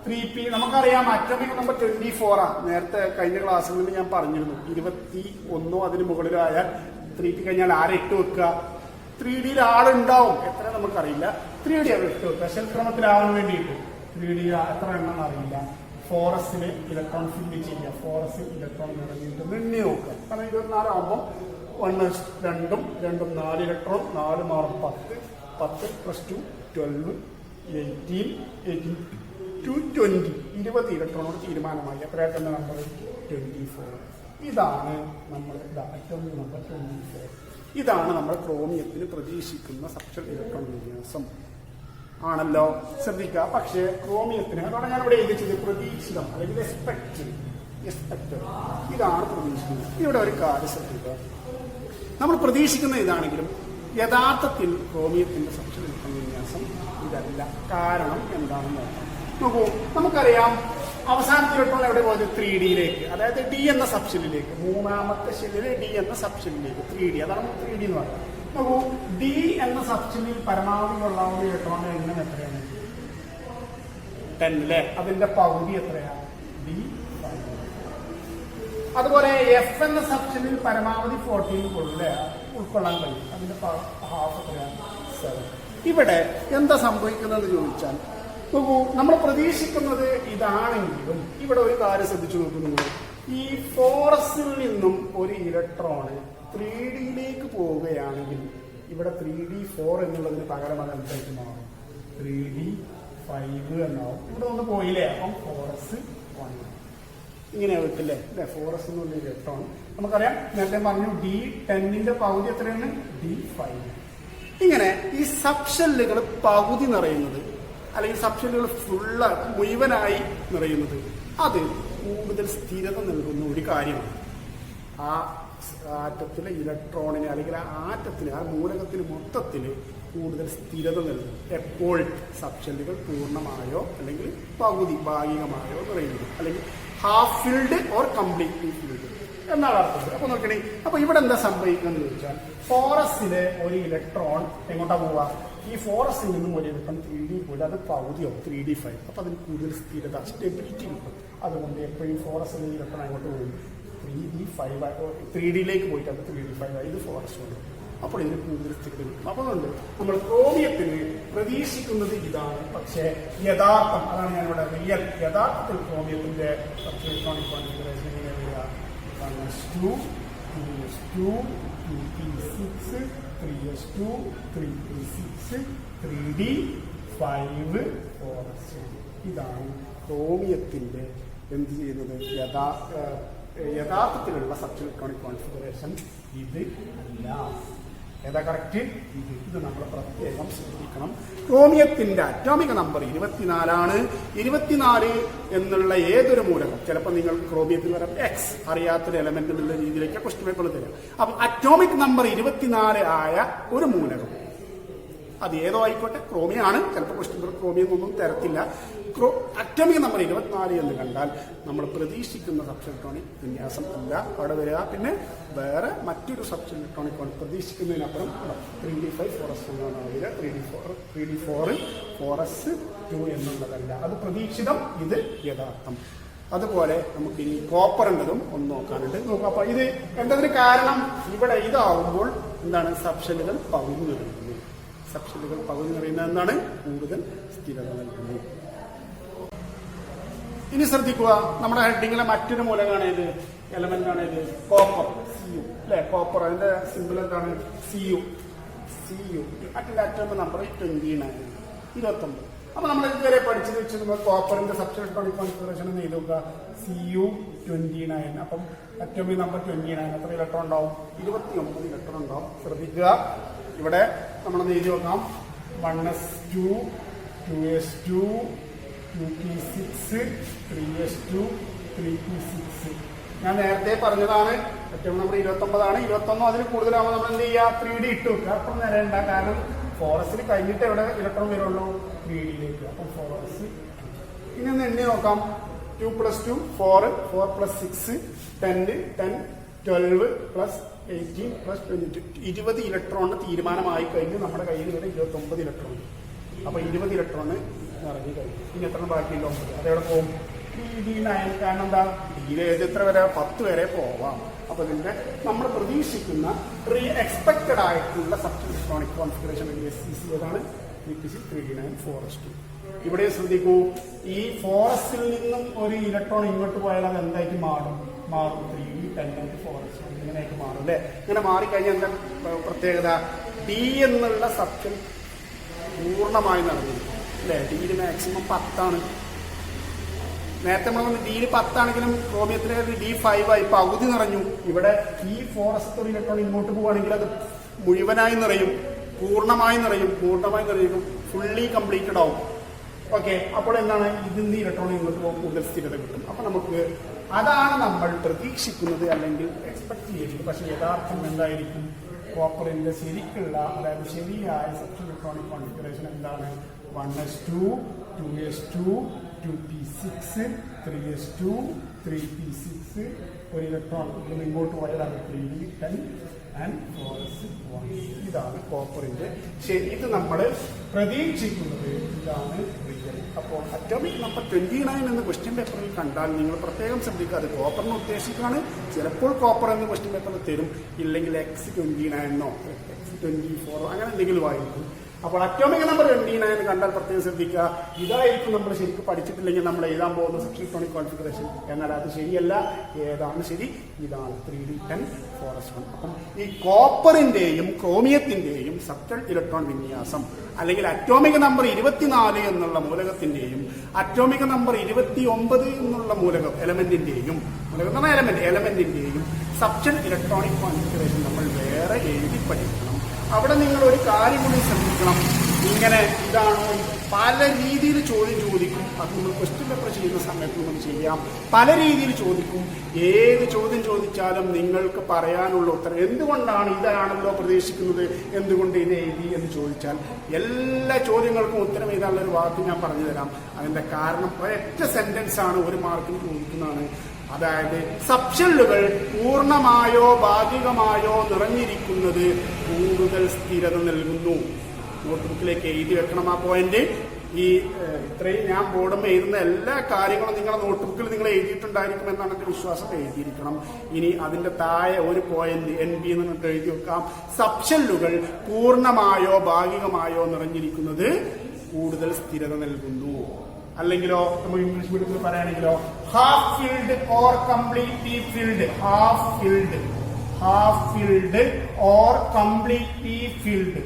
3p നമുക്കറിയാം അറ്റോമിക് നമ്പർ 24 ആണ്. നേരത്തെ കഴിഞ്ഞ ക്ലാസ്സുകളിൽ ഞാൻ പറഞ്ഞിരുന്നു 21 അതിന് മുകളിലായാൽ 3p കഴിഞ്ഞാൽ ആരെ ഇട്ട് വെക്കുക? 3Dയിൽ ആളുണ്ടാവും, എത്ര നമുക്കറിയില്ല. 3D അവിടെ ഇട്ട് വെക്കുക ശൽക്രമത്തിലാവാൻ വേണ്ടിയിട്ട്. 3D എത്ര എണ്ണം അറിയില്ല. 4s ഇലക്ട്രോൺ ഫില്ല് ചെയ്യുക. 4s ഇലക്ട്രോൺ നിറഞ്ഞിട്ട് എണ്ണി നോക്കുക. കാരണം 24 ആകുമ്പോൾ 1s 2 4 ഇലക്ട്രോൺ, 4 മാറും 10, 10 + 2 12, 18 to 20 20 ഇലക്ട്രോണോട് തീരുമാനമായി. എത്രയായിട്ടെന്ന നമ്പർ? 24. ഇതാണ് നമ്മൾ അറ്റോമിക് നമ്പർ 24. ഇതാണ് നമ്മൾ ക്രോമിയത്തിന് പ്രതീക്ഷിക്കുന്ന സബ്ഷൽ ഇലക്ട്രോൺ വിന്യാസം ആണല്ലോ. ശ്രദ്ധിക്കുക. പക്ഷേ ക്രോമിയത്തിന് അതാണ് ഞാൻ ഇവിടെ എഴുതിച്ചത് പ്രതീക്ഷിതം അല്ലെങ്കിൽ എക്സ്പെക്റ്റഡ്. ഇതാണ് പ്രതീക്ഷിക്കുന്നത്. ഇവിടെ ഒരു കാര്യം ശ്രദ്ധിക്കുക. നമ്മൾ പ്രതീക്ഷിക്കുന്ന ഇതാണെങ്കിലും യഥാർത്ഥത്തിൽ ക്രോമിയത്തിന്റെ സബ്ഷൽ ഇലക്ട്രോൺ വിന്യാസം ഇതല്ല. കാരണം എന്താണെന്ന് നോക്കാം. നോക്കൂ, നമുക്കറിയാം അവസാനത്തെ ഇലക്ട്രോൺ എവിടെ പോയത്? 3Dയിലേക്ക്, അതായത് D എന്ന സബ്ഷെല്ലിലേക്ക്. മൂന്നാമത്തെ ഷെല്ലിൽ D എന്ന സബ്ഷെല്ലിലേക്ക് 3D. അതാണ് 3D എന്ന് പറയുന്നത്. നോക്കൂ, D എന്ന സബ്ഷെല്ലിൽ പരമാവധി കൊള്ളാവുന്ന ഇലക്ട്രോണിന്റെ എണ്ണം എത്രയാണ്? 10 അല്ലേ? അതിന്റെ പകുതി എത്രയാണ്? D5. അതുപോലെ F എന്ന സബ്ഷെല്ലിൽ പരമാവധി 14 കൊള്ളൂല്ലേ? ഉൾക്കൊള്ളാൻ കഴിയും. അതിന്റെ ഹാഫ് എത്രയാണ്? 7. ഇവിടെ എന്താ സംഭവിക്കുന്നതെന്ന് ചോദിച്ചാൽ നോക്കൂ, നമ്മൾ പ്രതീക്ഷിക്കുന്നത് ഇതാണെങ്കിലും ഇവിടെ ഒരു കാര്യം ശ്രദ്ധിച്ചു നോക്കുന്നു. ഈ 4s നിന്നും ഒരു ഇലക്ട്രോണ് 3Dയിലേക്ക് പോവുകയാണെങ്കിൽ ഇവിടെ 3D4 എന്നുള്ളതിന് പകരം അത് എന്തായിട്ട് മാറും? 3D5 എന്നാവും. ഇവിടെ ഒന്ന് പോയില്ലേ? അപ്പം 4s1 ഇങ്ങനെ വെക്കില്ലേ? 4s എന്നുള്ള ഇലക്ട്രോൺ നമുക്കറിയാം. നേരത്തെ പറഞ്ഞു D10ന്റെ പകുതി എത്രയാണ്? D5. ഇങ്ങനെ ഈ സബ്ഷെല്ലുകൾ പകുതി നിറയുന്നത് അല്ലെങ്കിൽ സബ്ഷെല്ലുകൾ മുഴുവനായി നിറയുന്നത് അത് കൂടുതൽ സ്ഥിരത നൽകുന്ന ഒരു കാര്യമാണ്. ആ ആറ്റത്തിലെ ഇലക്ട്രോണിനെ അല്ലെങ്കിൽ ആ ആറ്റത്തിന്, ആ മൂലകത്തിന് മൊത്തത്തിൽ കൂടുതൽ സ്ഥിരത നൽകും എപ്പോൾ സബ്ഷെല്ലുകൾ പൂർണ്ണമായോ അല്ലെങ്കിൽ പകുതി ഭാഗികമായോ നിറയുന്നത്, അല്ലെങ്കിൽ half filled or completely filled എന്നാണ് അർത്ഥം. അപ്പൊ നോക്കണേ, അപ്പൊ ഇവിടെ എന്താ സംഭവിക്കുന്നത് ചോദിച്ചാൽ 4s ഒരു ഇലക്ട്രോൺ എങ്ങോട്ടാ പോവുക? ഈ 4s നിന്നും ഒരു ഇലക്ട്രോൺ 3D പോയിട്ട് അത് പകുതിയോ 3D5. അപ്പൊ അതിന് കൂടുതൽ സ്ഥിരത, സ്റ്റെബിലിറ്റി കിട്ടും. അതുകൊണ്ട് എപ്പോഴും 4s ഇലക്ട്രോൺ അങ്ങോട്ട് പോകും 3D5 3Dയിലേക്ക് പോയിട്ട് അത് 3D5 ഇത് 4s കൊണ്ട്. അപ്പോൾ ഇതിന് കൂടുതൽ സ്ഥിരത കിട്ടും. അപ്പോൾ അതുകൊണ്ട് നമ്മൾ ക്രോമിയത്തിന് പ്രതീക്ഷിക്കുന്നത് ഇതാണ്. പക്ഷേ യഥാർത്ഥം, അതാണ് ഞാനിവിടെ റിയൽ, യഥാർത്ഥത്തിൽ ക്രോമിയത്തിന്റെ ഇലക്ട്രോണിക് കോൺഫിഗറേഷൻ എങ്ങനെ വരിക? 1s2 2s2 2p6 3s2 3p6 3d 5 4s. ഇതാണ് ക്രോമിയത്തിന്റെ എന്ത് ചെയ്യുന്നത്? യഥാർത്ഥത്തിലുള്ള സബ് ഇലക്ട്രോണിക് കോൺഫിഗറേഷൻ ഇത് അല്ല. ഏതാ കറക്റ്റ്? ഇത് നമ്മൾ പ്രത്യേകം ശ്രദ്ധിക്കണം. ക്രോമിയത്തിന്റെ അറ്റോമിക നമ്പർ 24 24 എന്നുള്ള ഏതൊരു മൂലകം, ചിലപ്പോൾ നിങ്ങൾക്ക് ക്രോമിയത്തിൽ വരാം എക്സ്, അറിയാത്തൊരു എലമെന്റ് എന്നുള്ള രീതിയിലേക്ക് ക്വസ്റ്റ്യൻ പേപ്പർ തരാം. അപ്പൊ അറ്റോമിക് നമ്പർ 24 ആയ ഒരു മൂലകം, അത് ഏതോ ആയിക്കോട്ടെ, ക്രോമിയാണ്, ചിലപ്പോൾ ക്വസ്റ്റ്യൻ പേപ്പർ ക്രോമിയം ഒന്നും തരത്തില്ല. അറ്റോമിക് നമ്പർ 24 എന്ന് കണ്ടാൽ നമ്മൾ പ്രതീക്ഷിക്കുന്ന സബ് ഇലക്ട്രോണിക് വിന്യാസം അല്ല അവിടെ വരിക. പിന്നെ വേറെ മറ്റൊരു സബ് ഇലക്ട്രോണിക് പ്രതീക്ഷിക്കുന്നതിനപ്പുറം 3d5 4s എന്നാണ് വരിക. 3d4 4s2 എന്നുള്ളതല്ല, അത് പ്രതീക്ഷിതം, ഇത് യഥാർത്ഥം. അതുപോലെ നമുക്ക് ഇനി കോപ്പറിൻ്റെതും ഒന്ന് നോക്കാനുണ്ട്. നോക്കാം. അപ്പൊ ഇത് എന്തതിന് കാരണം? ഇവിടെ ഇതാവുമ്പോൾ എന്താണ്? സബ്ഷെല്ലുകൾ പകുതി നിറയുന്നു. സബ്ഷെല്ലുകൾ പകുതി നിറയുന്നത് എന്താണ്? കൂടുതൽ സ്ഥിരത നൽകുന്നു. ഇനി ശ്രദ്ധിക്കുക, നമ്മുടെ ഹെഡിങ്ങിലെ മറ്റൊരു മൂലകാണ് ഇത്, എലമെന്റ് ആണ് ഇത്, കോപ്പർ, Cu അല്ലെ? കോപ്പർ, അതിന്റെ സിമ്പിൾ എന്താണ്? Cu. അതിന്റെ അറ്റോമിക് നമ്പർ 29 29. അപ്പൊ നമ്മൾ ഇതുവരെ പഠിച്ചത് വെച്ച് നമ്മൾ കോപ്പറിന്റെ സബ് ഇലക്ട്രോണിക് കോൺഫിഗറേഷൻ എന്ന് എഴുതുക Cu29. അപ്പം അറ്റോമിക് നമ്പർ 29, എത്ര ഇലക്ട്രോൺ ഉണ്ടാവും? 29 ഇലക്ട്രോൺ ഉണ്ടാവും. ശ്രദ്ധിക്കുക, ഇവിടെ നമ്മളൊന്ന് എഴുതി നോക്കാം. 1s2 2s2 2p6 3s2 3p6. ഞാൻ നേരത്തെ പറഞ്ഞതാണ് ഏറ്റവും നമ്പർ 29 21 അതിൽ കൂടുതലാവുമ്പോൾ നമ്മൾ എന്ത് ചെയ്യുക? 3d ഇട്ടു. അപ്പം നിരയണ്ട, കാരണം 4s കഴിഞ്ഞിട്ട് എവിടെ ഇലക്ട്രോൺ വരുള്ളൂ? 3dയിലേക്ക്. അപ്പം 4s. ഇനി ഒന്ന് എണ്ണി നോക്കാം. 2 + 2 4 4 + 6 10 10 12 + 18 + 22 20 ഇലക്ട്രോണിന് തീരുമാനമായി കഴിഞ്ഞു. നമ്മുടെ കയ്യിൽ വരെ 29 ഇലക്ട്രോൺ. അപ്പൊ 20 ഇലക്ട്രോണ് ഇറങ്ങി കഴിഞ്ഞു. ഇനി എത്ര ബാക്കിയുണ്ടോ? അതെവിടെ പോകും? 3d9. കാരണം എന്താ? ഡിയിൽ എത്ര വരെ? 10 വരെ പോവാം. അപ്പൊ ഇതിന്റെ നമ്മൾ പ്രതീക്ഷിക്കുന്ന എക്സ്പെക്ടഡ് ആയിട്ടുള്ള സബ് ഇലക്ട്രോണിക് കോൺഫിഗറേഷൻ SCC ഏതാണ്? 3d9 4s2. ഇവിടെ ശ്രദ്ധിക്കൂ, ഈ 4s നിന്നും ഒരു ഇലക്ട്രോൺ ഇങ്ങോട്ട് പോയാൽ അത് എന്തായിട്ട് മാറും? 3d10 4s1 ഇങ്ങനെയായിട്ട് മാറും അല്ലെ? ഇങ്ങനെ മാറിക്കഴിഞ്ഞാൽ എന്താ പ്രത്യേകത? ഡി എന്നുള്ള സബ് പൂർണ്ണമായി നടന്നു അല്ലെ? ഡിയിൽ മാക്സിമം 10. നേരത്തെ നമ്മൾ ഡിയിൽ 10 ആണെങ്കിലും ക്രോമിയത്തിലെ D5 ആയി പകുതി നിറഞ്ഞു. ഇവിടെ ഈ 4s ഇലക്ട്രോൺ ഇങ്ങോട്ട് പോവുകയാണെങ്കിൽ അത് മുഴുവനായി നിറയും, പൂർണ്ണമായി നിറയും, ഫുള്ളി കംപ്ലീറ്റഡ് ആവും. ഓക്കെ, അപ്പോൾ എന്താണ്? ഇതിന്റെ ഇലക്ട്രോൺ ഇങ്ങോട്ട് പോകുമ്പോൾ കൂടുതൽ സ്ഥിരത കിട്ടും. അപ്പൊ നമുക്ക് അതാണ് നമ്മൾ പ്രതീക്ഷിക്കുന്നത് അല്ലെങ്കിൽ എക്സ്പെക്ട് ചെയ്യുന്നത്. പക്ഷെ യഥാർത്ഥം എന്തായിരിക്കും? കോപ്പറിന്റെ ശരിക്കുള്ള, അതായത് ശരിയായ സബ് ഇലക്ട്രോണിക് കോൺഫിഗറേഷൻ എന്താണ്? 1s2 2s2 2p6 3s2 3p6. ഒരു ഇലക്ട്രോൺ ഇങ്ങോട്ട് പോയതാണ് 3d10 and 4s1. ഇതാണ് കോപ്പറിന്റെ ശരി. ഇത് നമ്മൾ പ്രതീക്ഷിക്കുന്നത്, ഇതാണ് റിയൽ. അപ്പോൾ അറ്റോമിക് നമ്പർ 29 എന്ന് ക്വസ്റ്റ്യൻ പേപ്പറിൽ കണ്ടാൽ നിങ്ങൾ പ്രത്യേകം ശ്രദ്ധിക്കുക, അത് കോപ്പറിനെ ഉദ്ദേശിക്കുകയാണ്. ചിലപ്പോൾ കോപ്പർ എന്ന് ക്വസ്റ്റ്യൻ പേപ്പറിൽ തരും, ഇല്ലെങ്കിൽ X29 X24 അങ്ങനെ എന്തെങ്കിലും ആയിരിക്കും. അപ്പോൾ അറ്റോമിക് നമ്പർ 29 കണ്ടാൽ പ്രത്യേകം ശ്രദ്ധിക്കുക, ഇതായിരിക്കും നമ്മൾ ശരിക്കും പഠിച്ചിട്ടില്ലെങ്കിൽ നമ്മൾ എഴുതാൻ പോകുന്ന സബ് ഇലക്ട്രോണിക് കോൺഫിഗറേഷൻ. എന്നാൽ അത് ശരിയല്ല. ഏതാണ് ശരി? ഇതാണ് 3d10 4s1. അപ്പം ഈ കോപ്പറിന്റെയും ക്രോമിയത്തിന്റെയും സബ് ഇലക്ട്രോൺ വിന്യാസം, അല്ലെങ്കിൽ അറ്റോമിക് നമ്പർ 24 എന്നുള്ള മൂലകത്തിന്റെയും അറ്റോമിക് നമ്പർ 29 എന്നുള്ള മൂലകം എലമെന്റിന്റെയും സബ് ഇലക്ട്രോണിക് കോൺഫിഗറേഷൻ നമ്മൾ വേറെ എഴുതി പഠിക്കണം. അവിടെ നിങ്ങൾ ഒരു കാര്യം കൂടി ശ്രദ്ധിക്കണം. ഇങ്ങനെ ഇതാണോ? പല രീതിയിൽ ചോദ്യം ചോദിക്കും. അത് നമ്മൾ ക്വസ്റ്റ്യൻ പേപ്പർ ചെയ്യുന്ന സമയത്ത് നമ്മൾ ചെയ്യാം. പല രീതിയിൽ ചോദിക്കും. ഏത് ചോദ്യം ചോദിച്ചാലും നിങ്ങൾക്ക് പറയാനുള്ള ഉത്തരം എന്തുകൊണ്ടാണ് ഇതാണല്ലോ പ്രതീക്ഷിക്കുന്നത്, എന്തുകൊണ്ട് ഇത് എഴുതി എന്ന് ചോദിച്ചാൽ എല്ലാ ചോദ്യങ്ങൾക്കും ഉത്തരം എഴുതാനുള്ള ഒരു വാക്ക് ഞാൻ പറഞ്ഞു തരാം. അതിന്റെ കാരണം ഒരൊറ്റ സെന്റൻസ് ആണ്, 1 മാർക്കിന് ചോദിക്കുന്നതാണ്. അതായത് സബ്ഷെല്ലുകൾ പൂർണ്ണമായോ ഭാഗികമായോ നിറഞ്ഞിരിക്കുന്നത് കൂടുതൽ സ്ഥിരത നൽകുന്നു. നോട്ട്ബുക്കിലേക്ക് എഴുതി വെക്കണം ആ പോയിന്റ്. ഈ ഇത്രയും ഞാൻ ബോർഡും എഴുതുന്ന എല്ലാ കാര്യങ്ങളും നിങ്ങളുടെ നോട്ട്ബുക്കിൽ നിങ്ങൾ എഴുതിയിട്ടുണ്ടായിരിക്കും എന്നാണ് എന്റെ വിശ്വാസം. എഴുതിയിരിക്കണം. ഇനി അതിന്റെ താഴെ ഒരു പോയിന്റ് NB എന്ന് എഴുതി വെക്കാം. സബ്ഷെല്ലുകൾ പൂർണ്ണമായോ ഭാഗികമായോ നിറഞ്ഞിരിക്കുന്നത് കൂടുതൽ സ്ഥിരത നൽകുന്നു. അല്ലെങ്കിലോ നമ്മൾ ഇംഗ്ലീഷ് മീഡിയത്തിൽ പറയുകയാണെങ്കിലോ half filled or completely filled, half filled or completely filled,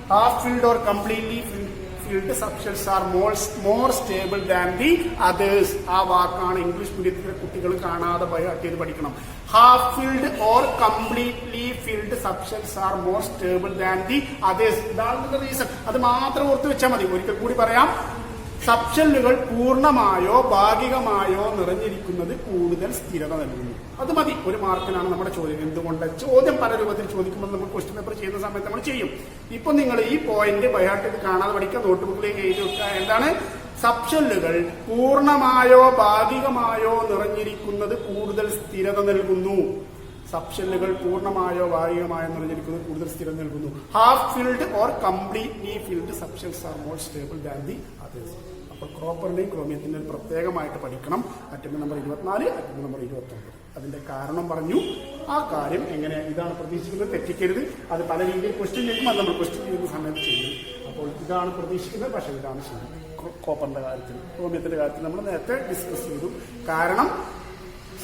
half filled or completely filled subshells are more stable than the others. ആ വാക്കാണ് ഇംഗ്ലീഷ് മീഡിയത്തിലെ കുട്ടികൾ കാണാതെ ചെയ്ത് പഠിക്കണം. Half filled or completely filled subshells are more stable than the others. ഇതാണ് reason. അത് മാത്രം ഓർത്ത് വെച്ചാൽ മതി. ഒരിക്കൽ കൂടി പറയാം. സബ്ഷെല്ലുകൾ പൂർണ്ണമായോ ഭാഗികമായോ നിറഞ്ഞിരിക്കുന്നത് കൂടുതൽ സ്ഥിരത നൽകുന്നു. അത് മതി. ഒരു മാർക്കിനാണ് നമ്മുടെ ചോദ്യം. എന്തുകൊണ്ട്? ചോദ്യം പല രൂപത്തിൽ ചോദിക്കുമ്പോൾ നമ്മൾ ക്വസ്റ്റ്യൻ പേപ്പർ ചെയ്യുന്ന സമയത്ത് നമ്മൾ ചെയ്യും. ഇപ്പൊ നിങ്ങൾ ഈ പോയിന്റ് ബൈഹാർട്ട് കാണാതെ പഠിക്കുക, നോട്ട്ബുക്കിലേക്ക് എഴുതി വെക്കുക. എന്താണ്? സബ്ഷെല്ലുകൾ പൂർണ്ണമായോ ഭാഗികമായോ നിറഞ്ഞിരിക്കുന്നത് കൂടുതൽ സ്ഥിരത നൽകുന്നു. സബ്ഷെല്ലുകൾ പൂർണ്ണമായോ ഭാഗികമായോ നിറഞ്ഞിരിക്കുന്നത് കൂടുതൽ സ്ഥിരത നൽകുന്നു. Half filled or completely filled subshells are more stable than the others. അപ്പോൾ ക്രോപ്പറിന്റെയും ക്രോമിയത്തിന്റെയും പ്രത്യേകമായിട്ട് പഠിക്കണം. Attempt number 24, attempt number 29. അതിന്റെ കാരണം പറഞ്ഞു. ആ കാര്യം എങ്ങനെ ഇതാണ് പ്രതീക്ഷിക്കുന്നത്, തെറ്റിക്കരുത്. അത് പല രീതിയിൽ ക്വസ്റ്റ്യൻ ചെയ്യുമ്പോൾ അത് നമ്മൾ ക്വസ്റ്റ്യൻ ചെയ്യുന്ന സമയത്ത് ചെയ്യും. അപ്പോൾ ഇതാണ് പ്രതീക്ഷിക്കുന്നത്, പക്ഷേ ഇതാണ് ശരി. കോപ്പറിന്റെ കാര്യത്തിൽ, ക്രോമിയത്തിന്റെ കാര്യത്തിൽ നമ്മൾ നേരത്തെ ഡിസ്കസ് ചെയ്തു. കാരണം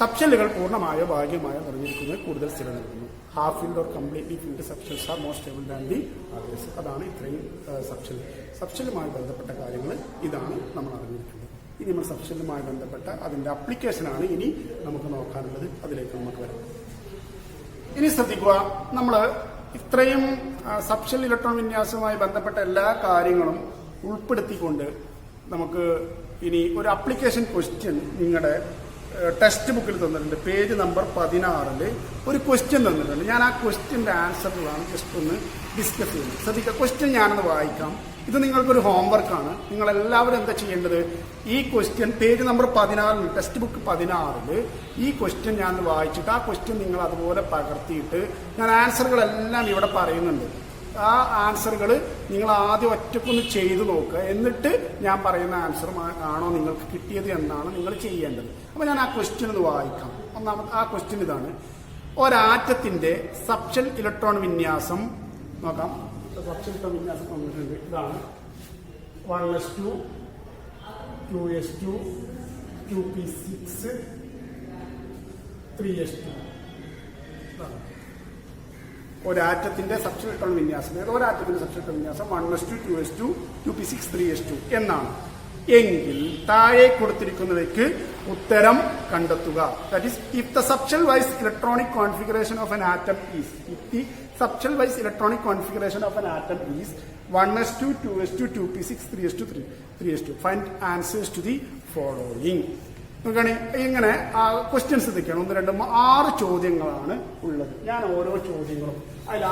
സബ്ഷെല്ലുകൾ പൂർണ്ണമായോ ഭാഗികമായോ നിറഞ്ഞിരിക്കുന്നത് കൂടുതൽ സ്ഥിരം നൽകുന്നു. Half filled or completely filled subshells are more stable than the others. അതാണ് ഇത്രയും സബ്ഷെല്ലുമായി ബന്ധപ്പെട്ട കാര്യങ്ങൾ ഇതാണ് നമ്മൾ അറിഞ്ഞിരിക്കുന്നത്. ഇനി നമ്മൾ സബ്ഷെല്ലുമായി ബന്ധപ്പെട്ട അതിന്റെ അപ്ലിക്കേഷനാണ് ഇനി നമുക്ക് നോക്കാനുള്ളത്. അതിലേക്ക് നമുക്ക് വരാം. ഇനി ശ്രദ്ധിക്കുക, നമ്മൾ ഇത്രയും സബ്ഷെൽ ഇലക്ട്രോൺ വിന്യാസവുമായി ബന്ധപ്പെട്ട എല്ലാ കാര്യങ്ങളും ഉൾപ്പെടുത്തിക്കൊണ്ട് നമുക്ക് ഇനി ഒരു അപ്ലിക്കേഷൻ ക്വസ്റ്റ്യൻ നിങ്ങളുടെ ടെക്സ്റ്റ് ബുക്കിൽ തന്നിട്ടുണ്ട്. പേജ് നമ്പർ 16 ഒരു ക്വസ്റ്റ്യൻ തന്നിട്ടുണ്ട്. ഞാൻ ആ ക്വസ്റ്റ്യന്റെ ആൻസറുകളാണ് ജസ്റ്റ് ഒന്ന് ഡിസ്കസ് ചെയ്യുന്നത്. ശ്രദ്ധിക്കുക, ക്വസ്റ്റ്യൻ ഞാനൊന്ന് വായിക്കാം. ഇത് നിങ്ങൾക്കൊരു ഹോംവർക്കാണ്. നിങ്ങൾ എല്ലാവരും എന്താ ചെയ്യേണ്ടത്? ഈ question page number 14, text book 16 ഈ ക്വസ്റ്റ്യൻ ഞാൻ വായിച്ചിട്ട് ആ ക്വസ്റ്റ്യൻ നിങ്ങൾ അതുപോലെ പകർത്തിയിട്ട് ഞാൻ ആൻസറുകളെല്ലാം ഇവിടെ പറയുന്നുണ്ട്. ആ ആൻസറുകൾ നിങ്ങൾ ആദ്യം ഒറ്റക്കൊന്ന് ചെയ്തു നോക്കുക. എന്നിട്ട് ഞാൻ പറയുന്ന ആൻസർ ആണോ നിങ്ങൾക്ക് കിട്ടിയത് എന്നാണ് നിങ്ങൾ ചെയ്യേണ്ടത്. അപ്പൊ ഞാൻ ആ ക്വസ്റ്റ്യൻ ഒന്ന് വായിക്കാം. ഒന്നാമത്തെ ആ ക്വസ്റ്റ്യൻ ഇതാണ്. ഒരാറ്റത്തിന്റെ സബ്ഷെൽ ഇലക്ട്രോൺ വിന്യാസം നോക്കാം. സബ്ഷെൽ ഇലക്ട്രോൺ വിന്യാസം തന്നിട്ടുണ്ട്. ഇതാണ് 1s2 2s2 2p6 3s2. ഒരാറ്റത്തിന്റെ subshell electron വിന്യാസം, ഒരാറ്റത്തിന്റെ സബ്ഷെൽ ഇലക്ട്രോൺ വിന്യാസം 1s2 2s2 2p6 3s2 എന്നാണ് എങ്കിൽ താഴെ കൊടുത്തിരിക്കുന്നവയ്ക്ക് ഉത്തരം കണ്ടെത്തുക. That is if the subshell vice electronic configuration of an atom is, if the subshell wise electronic configuration of an atom is 1s2 2s2 2p6 3s2 3s2, find answers to the following. ഇങ്ങനെ questions ഇതൊക്കെയാണ്. 1 2 3 6 ചോദ്യങ്ങളാണ് ഉള്ളത്. ഞാൻ ഓരോ ചോദ്യങ്ങളും അതിൽ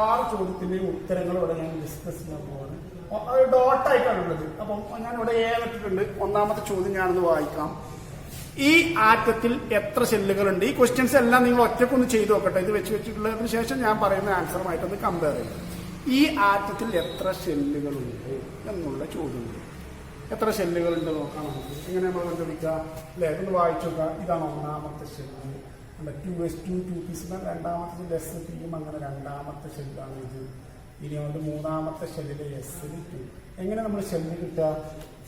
6 ചോദ്യത്തിന്റെയും ഉത്തരങ്ങളോടെ ഞാൻ discuss ചെയ്യാൻ പോവാണ്. ഡോട്ടായിട്ടാണ് ഉള്ളത്. അപ്പം ഞാൻ ഇവിടെ ഇട്ടിട്ടുണ്ട്. ഒന്നാമത്തെ ചോദ്യം ഞാനൊന്ന് വായിക്കാം. ഈ ആറ്റത്തിൽ എത്ര ഷെല്ലുകളുണ്ട്? ഈ ക്വസ്റ്റ്യൻസ് എല്ലാം നിങ്ങൾ ഒറ്റക്കൊന്ന് ചെയ്തു നോക്കട്ടെ. ഇത് വെച്ചിട്ടുള്ളതിന് ശേഷം ഞാൻ പറയുന്ന ആൻസറുമായിട്ടൊന്ന് കമ്പയർ ചെയ്യും. ഈ ആറ്റത്തിൽ എത്ര ഷെല്ലുകളുണ്ട് എന്നുള്ള ചോദ്യങ്ങൾ. എത്ര ഷെല്ലുകളുണ്ട് നോക്കാം നമുക്ക്. എങ്ങനെ നമ്മൾ കണ്ടുപിടിക്കുക? അല്ലെ, ഒന്ന് വായിച്ചു നോക്കാം. ഇതാണ് ഒന്നാമത്തെ ഷെല്ല്. 2s2 2p6 രണ്ടാമത്തെ ഷെല്ല് s3, അങ്ങനെ രണ്ടാമത്തെ ഷെല്ലാണ് ഇത്. ഇനി അതുകൊണ്ട് മൂന്നാമത്തെ ഷെല്ലിലെ s2. എങ്ങനെ നമ്മൾ ഷെല്ല് കിട്ടുക?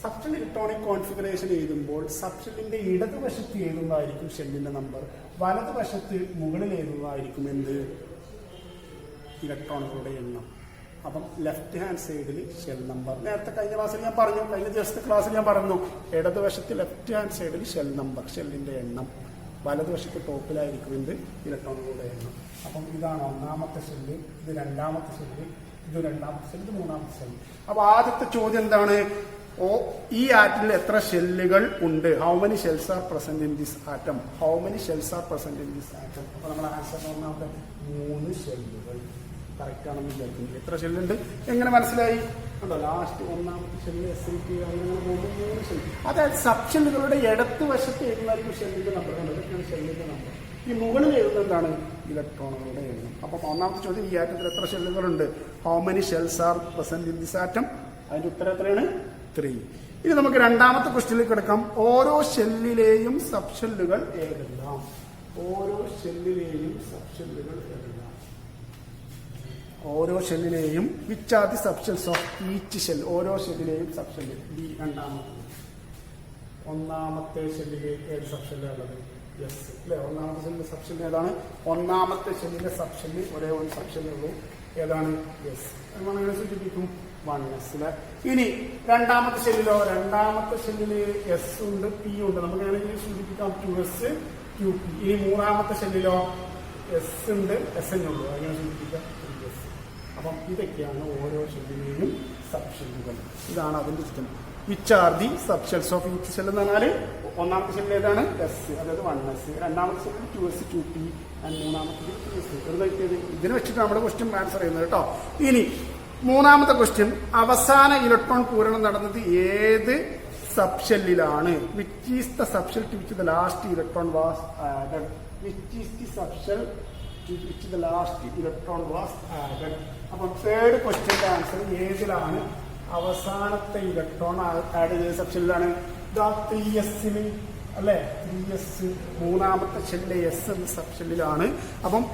സബ്ഷെൽ ഇലക്ട്രോണിക് കോൺഫിഗറേഷൻ എഴുതുമ്പോൾ സബ്ഷെല്ലിന്റെ ഇടതുവശത്ത് എഴുതുന്നതായിരിക്കും ഷെല്ലിന്റെ നമ്പർ, വലതുവശത്ത് മുകളിൽ എഴുതുന്നതായിരിക്കും എന്ത്? ഇലക്ട്രോണുകളുടെ എണ്ണം. അപ്പം ലെഫ്റ്റ് ഹാൻഡ് സൈഡിൽ ഷെൽ നമ്പർ. നേരത്തെ കഴിഞ്ഞ ക്ലാസ്സിൽ ഞാൻ പറഞ്ഞു, കഴിഞ്ഞ ദിവസത്തെ ക്ലാസ്സിൽ ഞാൻ പറഞ്ഞു, ഇടതുവശത്ത് ലെഫ്റ്റ് ഹാൻഡ് സൈഡിൽ ഷെൽ നമ്പർ, ഷെല്ലിന്റെ എണ്ണം. വലതുവശത്ത് ടോപ്പിലായിരിക്കും എന്ത്? ഇലക്ട്രോണുകളുടെ എണ്ണം. അപ്പം ഇതാണ് ഒന്നാമത്തെ ഷെല്ല്, ഇത് രണ്ടാമത്തെ ഷെല്ല്, ഇത് രണ്ടാമത്തെ ഷെല്ല്, ഇത് മൂന്നാമത്തെ ഷെല്ല്. അപ്പൊ ആദ്യത്തെ ചോദ്യം എന്താണ്? ഈ ആറ്റത്തിൽ എത്ര ഷെല്ലുകൾ ഉണ്ട്? How many shells are present in this atom? How many shells are present in this atom? അപ്പൊ നമ്മുടെ ആൻസർ ഒന്നാമത്തെ 3 ഷെല്ലുകൾ കറക്റ്റ് ആണെന്ന് വിചാരിക്കുന്നു. എത്ര ഷെല്ലുണ്ട് എങ്ങനെ മനസ്സിലായി? ഉണ്ടോ? ലാസ്റ്റ് ഒന്നാമത്തെ ഷെല്ല് s3 അങ്ങനെ 3 ഷെല്ല്. അതായത് സബ്ഷെല്ലുകളുടെ ഇടത്ത് വശത്ത് എഴുതുന്നതായിരിക്കും ഷെല്ലിന്റെ നമ്പർ. ഷെല്ലിന്റെ നമ്പർ ഈ മുകളിൽ എഴുതുന്നത് എന്താണ്? ഇലക്ട്രോണുകളുടെ എണ്ണം. അപ്പം ഒന്നാമത്തെ ചോദ്യം, ഈ ആറ്റത്തിൽ എത്ര ഷെല്ലുകളുണ്ട്? How many shells are present in this atom? അതിന്റെ ഉത്തരം എത്രയാണ്? 3. ഇനി നമുക്ക് രണ്ടാമത്തെ ക്വസ്റ്റ്യനിൽ കിടക്കാം. ഓരോ ഷെല്ലിലെയും സബ് ഷെല്ലുകൾ ഏതെല്ലാം? ഓരോ ഷെല്ലിലെയും സബ് ഷെല്ലുകൾ ഏതെല്ലാം? ഓരോ ഷെല്ലിലെയും which are the sub shells of each shell? ഓരോ ഷെല്ലിലെയും സബ് ഷെല്ല്. ബി രണ്ടാമത്തെ. ഒന്നാമത്തെ ഷെല്ലിലെ ഏത് സബ് ഷെല്ലുള്ളത്? യെസ് അല്ലെ. ഒന്നാമത്തെ ഷെല്ലിന്റെ സബ് ഷെല്ല് ഏതാണ്? ഒന്നാമത്തെ ഷെല്ലിന്റെ സബ് ഷെല്ല് ഒരേ ഒരു സബ് ഷെല്ലുള്ളൂ. ഏതാണ്? യെസ്. അങ്ങനെ സൂചിപ്പിക്കും 1s. ഇനി രണ്ടാമത്തെ ഷെല്ലിലോ? രണ്ടാമത്തെ ഷെല്ലില് എസ് ഉണ്ട്, പി ഉണ്ട്. നമുക്ക് വേണമെങ്കിൽ സൂചിപ്പിക്കാം 2s 2p. ഇനി മൂന്നാമത്തെ ഷെല്ലിലോ? എസ് ഉണ്ട്, എസ് എൻ ഉള്ളൂ. അങ്ങനെ സൂചിപ്പിക്കാം 3s. അപ്പം ഇതൊക്കെയാണ് ഓരോ ഷെല്ലിലെയും സബ് ഷെല്ലുകൾ. ഇതാണ് അതിന്റെ system. Which are the sub shells of each shell എന്ന് പറഞ്ഞാൽ ഒന്നാമത്തെ ഷെല്ലിൽ ഏതാണ്? എസ്, അതായത് 1s. രണ്ടാമത്തെ ഷെല്ലിൽ 2s 2p. മൂന്നാമത്തെ 3s. ഇതിന് വെച്ചിട്ട് നമ്മുടെ ക്വസ്റ്റ്യൻ ആൻസർ ചെയ്യുന്നത് കേട്ടോ. ഇനി മൂന്നാമത്തെ ക്വസ്റ്റ്യൻ, അവസാന ഇലക്ട്രോൺ പൂരണം നടന്നത് ഏത് സബ് ഷെല്ലിലാണ്? Which is the sub shell to which the last electron was added? Which is the sub shell to which the last electron was added? അപ്പം തേർഡ് ക്വസ്റ്റ്യന്റെ ആൻസർ ഏതിലാണ് അവസാനത്തെ ഇലക്ട്രോൺ ആഡ് ചെയ്ത സബ് ഷെല്ലിലാണ്? 3s അല്ലെ? 3s. മൂന്നാമത്തെ ഷെല്ലിലെ S എന്ന sub ഷെല്ലിലാണ്. അപ്പം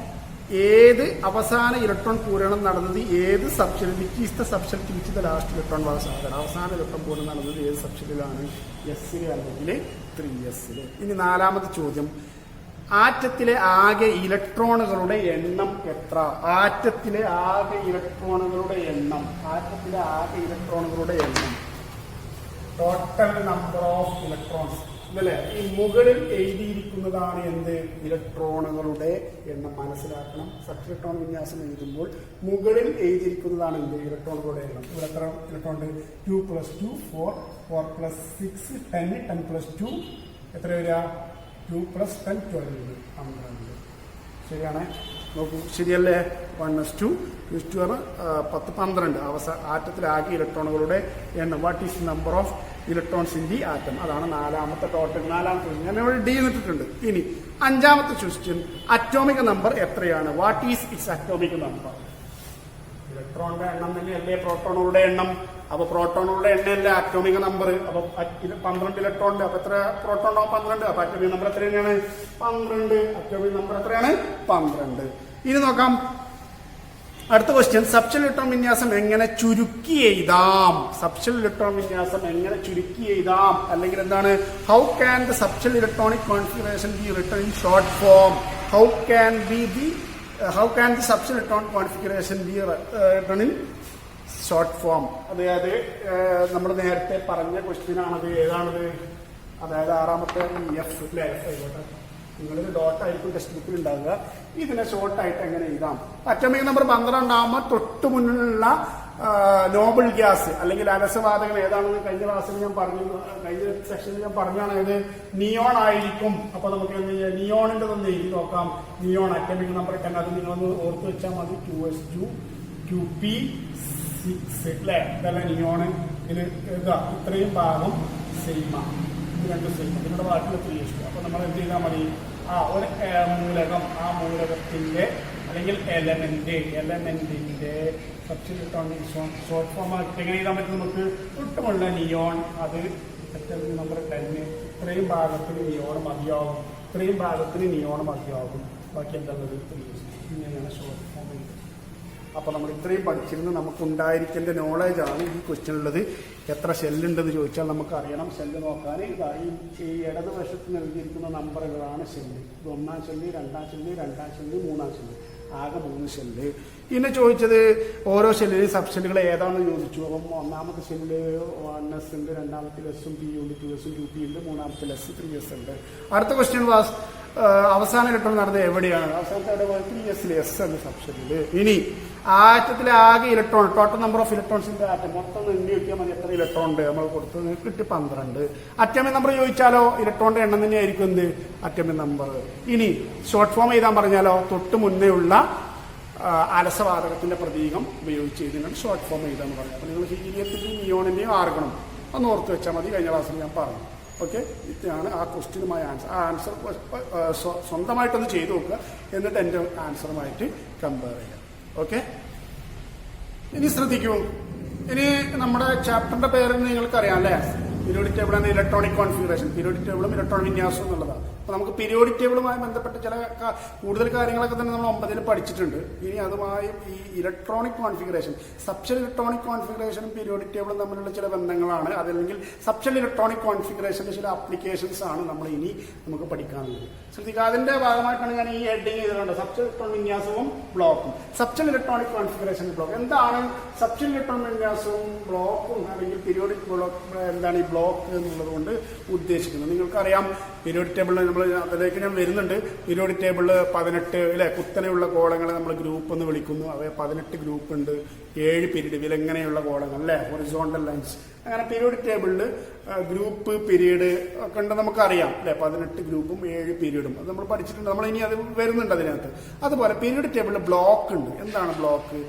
ഏത് അവസാന ഇലക്ട്രോൺ പൂരണം നടന്നത് ഏത് sub shell? Which is the sub shell to which the last electron was added? അവസാന ഇലക്ട്രോൺ പൂരണം നടന്നത് ഏത് സബ് ഷെല്ലിലാണ്? എസ് അല്ലെങ്കിൽ 3s. ഇനി നാലാമത്തെ ചോദ്യം, ആറ്റത്തിലെ ആകെ ഇലക്ട്രോണുകളുടെ എണ്ണം എത്ര? ആറ്റത്തിലെ ആകെ ഇലക്ട്രോണുകളുടെ എണ്ണം. ആറ്റത്തിലെ ആകെ ഇലക്ട്രോണുകളുടെ എണ്ണം. ടോട്ടൽ നമ്പർ ഓഫ് ഇലക്ട്രോൺസ് അല്ലേ? ഈ മുകളിൽ എഴുതിയിരിക്കുന്നതാണ് എന്ത്? ഇലക്ട്രോണുകളുടെ എണ്ണം. മനസ്സിലാക്കണം. സബ് ഇലക്ട്രോൺ വിന്യാസം എഴുതുമ്പോൾ മുകളിൽ എഴുതിയിരിക്കുന്നതാണ് എന്ത്? ഇലക്ട്രോണുകളുടെ എണ്ണം. ഇവിടെ എത്ര ഇലക്ട്രോൺ ഉണ്ട്? 2 + 2 4 4 + 6 10 10 + 2 എത്ര വരിക? 2 + 10 12 12. ശരിയാണ്. നോക്കൂ, ശരിയല്ലേ? 1s2 10 12. ആറ്റത്തിലെ ആകെ ഇലക്ട്രോണുകളുടെ എണ്ണം. What is number of electrons in the atom? അതാണ് നാലാമത്തെ ടോട്ടൽ. നാലാമത്തെ ഞാൻ ഇവിടെ ഡി എന്നിട്ടുണ്ട്. ഇനി അഞ്ചാമത്തെ ക്വസ്റ്റ്യൻ, അറ്റോമിക് നമ്പർ എത്രയാണ്? What is it's atomic number? ഇലക്ട്രോണിന്റെ എണ്ണം തന്നെയല്ലേ പ്രോട്ടോണുകളുടെ എണ്ണം? അപ്പൊ പ്രോട്ടോണുകളുടെ എണ്ണയല്ലേ അറ്റോമിക് നമ്പർ. അപ്പൊ 12 ഇലക്ട്രോണിന്റെ അപ്പൊ എത്ര പ്രോട്ടോൺ ഉണ്ടാവും? 12. അപ്പൊ അറ്റോമിക് നമ്പർ എത്ര തന്നെയാണ്? 12. അറ്റോമിക് നമ്പർ എത്രയാണ്? 12. ഇനി നോക്കാം അടുത്ത ക്വസ്റ്റ്യൻ, സബ്ഷെൽ ഇലക്ട്രോൺ വിന്യാസം എങ്ങനെ ചുരുക്കി എഴുതാം? സബ്ഷെൽ ഇലക്ട്രോൺ വിന്യാസം എങ്ങനെ ചുരുക്കി എഴുതാം? അല്ലെങ്കിൽ എന്താണ്? How can the subshell electronic configuration be written in short form? How can the subshell electronic configuration be written in short form? അതായത് നമ്മൾ നേരത്തെ പറഞ്ഞ ക്വസ്റ്റ്യൻ ആണത്. ഏതാണത്? അതായത് ആറാമത്തെ എഫ് അല്ലെ? എഫ് ആയിക്കോട്ടെ. നിങ്ങളൊരു ഡോട്ട് ആയിരിക്കും ടെക്സ്റ്റ് ബുക്കിൽ ഉണ്ടാവുക. ഇതിനെ ഷോർട്ടായിട്ട് എങ്ങനെ എഴുതാം? അറ്റോമിക് നമ്പർ 12 ആകുമ്പോൾ തൊട്ട് മുന്നിലുള്ള നോബിൾ ഗ്യാസ് അല്ലെങ്കിൽ അലസവാതകം ഏതാണെന്ന് കഴിഞ്ഞ ക്ലാസ്സിൽ ഞാൻ പറഞ്ഞു, കഴിഞ്ഞ സെക്ഷനിൽ ഞാൻ പറഞ്ഞാണ്. ഇത് നിയോൺ ആയിരിക്കും. അപ്പൊ നമുക്ക് എന്ത് ചെയ്യാം? നിയോണിന്റെ ഒന്ന് എഴുതി നോക്കാം. Neon atomic number 10. അത് നിങ്ങളൊന്ന് ഓർത്ത് വെച്ചാൽ മതി. 2s2 2p6 അല്ലെ? ഇതല്ല നിയോണ്. ഇതിന് ഇത്രയും ഭാഗം സെയിമാണ്. ഇത് രണ്ടും സെയിം. ഇതിനോട് ബാക്കിയുള്ള 3s2. അപ്പൊ നമ്മൾ എന്ത് ചെയ്താൽ മതി? ഒരു മൂലകം, ആ മൂലകത്തിന്റെ അല്ലെങ്കിൽ എലമെന്റിന്റെ സബ്ഷെൽ ഇലക്ട്രോൺ ഷോർട്ട് ഫോം ആയിട്ട് എങ്ങനെ എഴുതാൻ പറ്റും? നമുക്ക് തൊട്ടുമുള്ള നിയോൺ, അത് നമ്പർ 10. ഇത്രയും ഭാഗത്തിന് നിയോൺ മതിയാവും. ഇത്രയും ഭാഗത്തിന് നിയോൺ മതിയാവും. ബാക്കി എന്താണത്? 3s2. ഇങ്ങനെയാണ് ഷോർട്ട് ഫോം. അപ്പൊ നമ്മൾ ഇത്രയും പഠിച്ചിരുന്ന് നമുക്ക് ഉണ്ടായിരിക്കേണ്ട നോളേജ് ആണ് ഈ ക്വസ്റ്റ്യൻ ഉള്ളത്. എത്ര ഷെല്ലുണ്ടെന്ന് ചോദിച്ചാൽ നമുക്ക് അറിയണം. ഷെല്ല് നോക്കാൻ ഈ ഇടതുവശത്ത് നൽകിയിരിക്കുന്ന നമ്പറുകളാണ് ഷെല്ല്. ഇത് 1ാം ഷെല്ല്, 2ാം ഷെല്ല്, 2ാം ഷെല്ല്, 3ാം ഷെല്ല്. ആകെ 3 ഷെല്ല്. പിന്നെ ചോദിച്ചത് ഓരോ ഷെല്ലിലും സബ് ഷെല്ലുകൾ ഏതാണെന്ന് ചോദിച്ചു. അപ്പം ഒന്നാമത്തെ ഷെല്ലില് 1s ഉണ്ട്, രണ്ടാമത്തെ എസും പി ഉണ്ട്, 2s 2p ഉണ്ട്, മൂന്നാമത്തെ എസ് 3s ഉണ്ട്. അടുത്ത ക്വസ്റ്റ്യൻ വാസ് അവസാന ഇലക്ട്രോൺ നടന്നത് എവിടെയാണ്? അവസാനത്തെ എവിടെ? 3s എസ് എന്ന സബ് ഷെല്ലില്. ഇനി ആറ്റത്തിലെ ആകെ ഇലക്ട്രോൺ, ടോട്ടൽ നമ്പർ ഓഫ് ഇലക്ട്രോൺസിന്റെ ആറ്റം മൊത്തം എണ്ണി വെക്കാൻ മതി. എത്ര ഇലക്ട്രോൺ ഉണ്ട്? നമ്മൾ കൊടുത്തത് കിട്ടി 12. അറ്റോമിക് നമ്പർ ചോദിച്ചാലോ ഇലക്ട്രോണിന്റെ എണ്ണം തന്നെ ആയിരിക്കും എന്ത്? Atomic number. ഇനി ഷോർട്ട് ഫോം എഴുതാൻ പറഞ്ഞാലോ തൊട്ട് മുന്നേ ഉള്ള അലസവാതകത്തിന്റെ പ്രതീകം ഉപയോഗിച്ച് ഇതിനാണ് ഷോർട്ട് ഫോം എഴുതാന്ന് പറഞ്ഞത്. അപ്പൊ നിങ്ങൾ ഹീലിയത്തിന്റെയും നിയോണിന്റെയും ആർക്കണം ഒന്ന് ഓർത്ത് വെച്ചാൽ മതി. കഴിഞ്ഞ ക്ലാസ്സിൽ ഞാൻ പറഞ്ഞു. ഓക്കെ, ഇതാണ് ആ ക്വസ്റ്റ്യനുമായ ആൻസർ. ആ ആൻസർ സ്വന്തമായിട്ടൊന്ന് ചെയ്തു നോക്കുക, എന്നിട്ട് എൻ്റെ ആൻസറുമായിട്ട് കമ്പയർ ചെയ്യാം. ഓക്കെ, ഇനി ശ്രദ്ധിക്കൂ. ഇനി നമ്മുടെ ചാപ്റ്ററിന്റെ പേര് നിങ്ങൾക്കറിയാം അല്ലേ? Periodic table and electronic configuration. Periodic ടേബിളും ഇലക്ട്രോണിക് വിന്യാസവും എന്നുള്ളതാണ്. അപ്പോൾ നമുക്ക് പീരിയോഡിക് ടേബിളുമായി ബന്ധപ്പെട്ട ചില കൂടുതൽ കാര്യങ്ങളൊക്കെ തന്നെ നമ്മൾ 9ൽ പഠിച്ചിട്ടുണ്ട്. ഇനി അതുമായി ഈ ഇലക്ട്രോണിക് കോൺഫിഗറേഷൻ, സബ്ഷൽ ഇലക്ട്രോണിക് കോൺഫിഗറേഷനും പീരിയോഡിക് ടേബിളും തമ്മിലുള്ള ചില ബന്ധങ്ങളാണ്, അതല്ലെങ്കിൽ സബ്ഷൽ ഇലക്ട്രോണിക് കോൺഫിഗറേഷന്റെ ചില ആപ്ലിക്കേഷൻസ് ആണ് നമ്മൾ ഇനി നമുക്ക് പഠിക്കാനുള്ളത്. ശ്രദ്ധിക്കുക, അതിന്റെ ഭാഗമായിട്ടാണ് ഞാൻ ഈ ഹെഡിങ് ചെയ്തിട്ടുണ്ട്, സബ്ഷൽ ഇലക്ട്രോൺ വിന്യാസവും ബ്ലോക്കും. സബ്ഷൽ ഇലക്ട്രോണിക് കോൺഫിഗറേഷൻ ബ്ലോക്ക് എന്താണ്? സബ്ഷൽ ഇലക്ട്രോൺ വിന്യാസവും ബ്ലോക്കും അല്ലെങ്കിൽ പീരിയോഡിക് ബ്ലോക്ക് എന്താണ് ഈ ബ്ലോക്ക് എന്നുള്ളത് കൊണ്ട് ഉദ്ദേശിക്കുന്നത്? നിങ്ങൾക്കറിയാം, പീരിയോഡിക് ടേബിളിൽ നമ്മൾ അതിലേക്ക് ഞാൻ വരുന്നുണ്ട്. പീരിയോഡിക് ടേബിളിൽ 18 അല്ലെ കുത്തനെയുള്ള ഗോളങ്ങളെ നമ്മൾ ഗ്രൂപ്പ് എന്ന് വിളിക്കുന്നു. അവയെ 18 ഗ്രൂപ്പ് ഉണ്ട്, 7 പീരീഡ് വിലങ്ങനെയുള്ള ഗോളങ്ങൾ അല്ലെ, ഹൊറിസോണ്ടൽ ലൈൻസ്. അങ്ങനെ പീരിയോഡിക് ടേബിളിൽ ഗ്രൂപ്പ് പീരീഡ് ഒക്കെ ഉണ്ട്, നമുക്കറിയാം അല്ലെ. 18 ഗ്രൂപ്പും 7 പീരീഡും അത് നമ്മൾ പഠിച്ചിട്ടുണ്ട്. നമ്മൾ ഇനി അത് വരുന്നുണ്ട് അതിനകത്ത്. അതുപോലെ പീരിയോഡിക് ടേബിളിൽ ബ്ലോക്ക് ഉണ്ട്. എന്താണ് ബ്ലോക്ക്?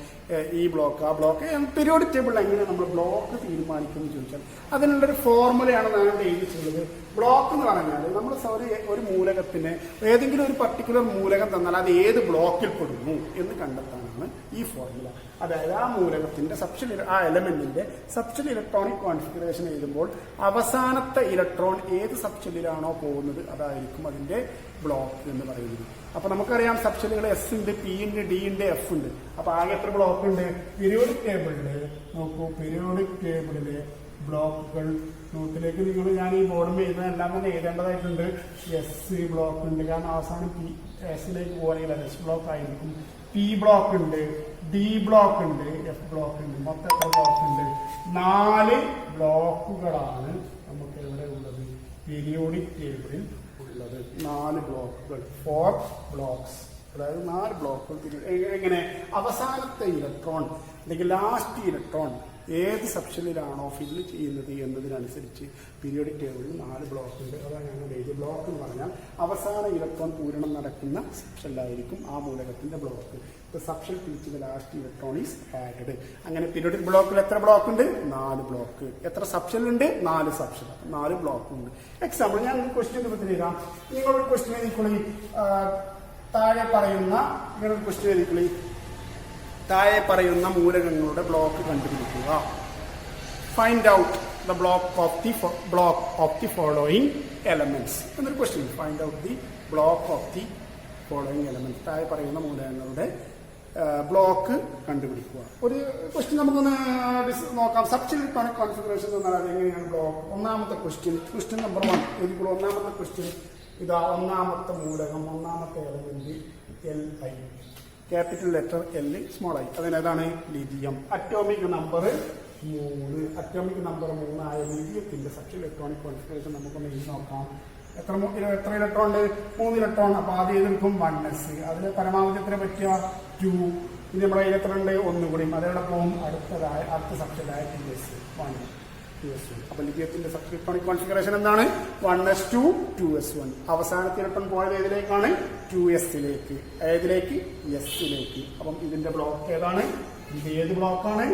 ഈ ബ്ലോക്ക്, ആ ബ്ലോക്ക്. പീരിയോഡിക് ടേബിളിൽ എങ്ങനെ നമ്മൾ ബ്ലോക്ക് തീരുമാനിക്കുമെന്ന് ചോദിച്ചാൽ അതിനുള്ളൊരു ഫോർമുലയാണ് ഞാൻ എഴുതിയിട്ടുള്ളത്. ബ്ലോക്ക് എന്ന് പറഞ്ഞാൽ നമ്മൾ ഒരു മൂലകത്തിന് ഏതെങ്കിലും ഒരു പർട്ടിക്കുലർ മൂലകം തന്നാൽ അത് ഏത് ബ്ലോക്കിൽ പെടുന്നു എന്ന് കണ്ടെത്താനാണ് ഈ ഫോർമുല. അതായത് ആ മൂലകത്തിന്റെ ആ എലമെന്റിന്റെ സബ്ഷൽ ഇലക്ട്രോണിക് കോൺഫിഗറേഷൻ എഴുതുമ്പോൾ അവസാനത്തെ ഇലക്ട്രോൺ ഏത് സബ്ഷെല്ലിലാണോ പോകുന്നത് അതായിരിക്കും അതിന്റെ ബ്ലോക്ക് എന്ന് പറയുന്നത്. അപ്പൊ നമുക്കറിയാം സബ്ഷെല്ലുകൾ എസ് ഉണ്ട്, പി ഉണ്ട്, ഡി ഉണ്ട്, എഫ് ഉണ്ട്. അപ്പൊ ആകെ എത്ര ബ്ലോക്ക് ഉണ്ട്? പീരിയോഡിക് ടേബിളില് നോക്കൂ, പീരിയോഡിക് ടേബിളിലെ ബ്ലോക്കുകൾ നോട്ടിലേക്ക് ഞാൻ ഈ ബോർഡിൽ എഴുതുന്നതെല്ലാം തന്നെ എഴുതേണ്ടതായിട്ടുണ്ട്. എസ് ബ്ലോക്ക് ഉണ്ട്, കാരണം അവസാനം പി എസിലേക്ക് പോകണമെങ്കിൽ അത് എസ് ബ്ലോക്ക് ആയിരിക്കും. പി ബ്ലോക്ക് ഉണ്ട്, ഡി ബ്ലോക്ക് ഉണ്ട്, എഫ് ബ്ലോക്ക് ഉണ്ട്. മൊത്തം എത്ര ബ്ലോക്ക് ഉണ്ട്? 4 ബ്ലോക്കുകളാണ് നമുക്ക് എവിടെ ഉള്ളത്? പീരിയോഡിക് ടേബിളിൽ ഉള്ളത് 4 ബ്ലോക്കുകൾ, 4 ബ്ലോക്സ്. അതായത് 4 ബ്ലോക്കുകൾ. എങ്ങനെ? അവസാനത്തെ ഇലക്ട്രോൺ അല്ലെങ്കിൽ ലാസ്റ്റ് ഇലക്ട്രോൺ ഏത് സബ്ഷെല്ലിലാണോ ഫില്ല് ചെയ്യുന്നത് എന്നതിനനുസരിച്ച് പീരിയോഡിക് ടേബിളിൽ 4 ബ്ലോക്ക് ഉണ്ട്. അതാണ് ഞങ്ങൾ എഴുതിയ ബ്ലോക്ക് എന്ന് പറഞ്ഞാൽ അവസാന ഇലക്ട്രോൺ പൂരണം നടക്കുന്ന സബ്ഷെല്ലായിരിക്കും ആ മൂലകത്തിന്റെ ബ്ലോക്ക്. ഇപ്പൊ subshell teach the last electron is added. അങ്ങനെ പീരിയോഡിക് ബ്ലോക്കിൽ എത്ര ബ്ലോക്ക് ഉണ്ട്? 4 ബ്ലോക്ക്. എത്ര സബ്ഷെൽ ഉണ്ട്? 4 സബ്ഷെൽ, 4 ബ്ലോക്ക് ഉണ്ട്. എക്സാമ്പിൾ ഞാൻ ഒരു ക്വസ്റ്റ്യൻ രൂപത്തിൽ എഴുതാം. നിങ്ങളൊരു ക്വസ്റ്റ്യൻ എഴുതിക്കൊള്ളി. താഴെ പറയുന്ന മൂലകങ്ങളുടെ ബ്ലോക്ക് കണ്ടുപിടിക്കുക. Find out the block of the following elements എന്നൊരു question. Find out the block of the following elements. താഴെ പറയുന്ന മൂലകങ്ങളുടെ ബ്ലോക്ക് കണ്ടുപിടിക്കുക. ഒരു ക്വസ്റ്റ്യൻ നമുക്കൊന്ന് നോക്കാം. സബ്ഷെൽ ഇലക്ട്രോണിക് കോൺഫിഗറേഷൻ എന്നാൽ എങ്ങനെയാണ് ബ്ലോക്ക്? ഒന്നാമത്തെ ക്വസ്റ്റ്യൻ നമ്പർ 1 എഴുതിക്കോളൂ. ഒന്നാമത്തെ ക്വസ്റ്റ്യൻ ഇതാ. ഒന്നാമത്തെ മൂലകം, ഒന്നാമത്തെ element Li, capital letter L, small i. അതിനേതാണ്? Lithium. Atomic number 3. Atomic number 3 ആയ ലിഥിയത്തിന്റെ സബ്ഷെൽ ഇലക്ട്രോണിക് കോൺഫിഗറേഷൻ നമുക്കൊന്ന് എഴുതി നോക്കാം. എത്ര ഇലക്ട്രോൺ ഉണ്ട്? 3 ഇലക്ട്രോൺ. അപ്പൊ ആദ്യം എടുക്കും 1s. അതിന് പരമാവധി എത്ര പറ്റുക? 2. ഇനി നമ്മുടെ കയ്യിൽ എത്ര ഉണ്ട്? 1 കൂടിയും. അതോടെ പോകും അടുത്ത സബ്ഷെല്ലായ 2s. 1. അപ്പൊ ലിഥിയത്തിന്റെ സബ്ഷെൽ ഇലക്ട്രോണിക് കോൺഫിഗറേഷൻ എന്താണ്? 1s2 2s1. അവസാനത്തെ ഇലക്ട്രോൺ പോയത് ഏതിലേക്കാണ്? 2sലേക്ക്. ഏതിലേക്ക്? എസിലേക്ക്. അപ്പം ഇതിന്റെ ബ്ലോക്ക് ഏതാണ്? ഇത് ഏത് ബ്ലോക്കാണ്?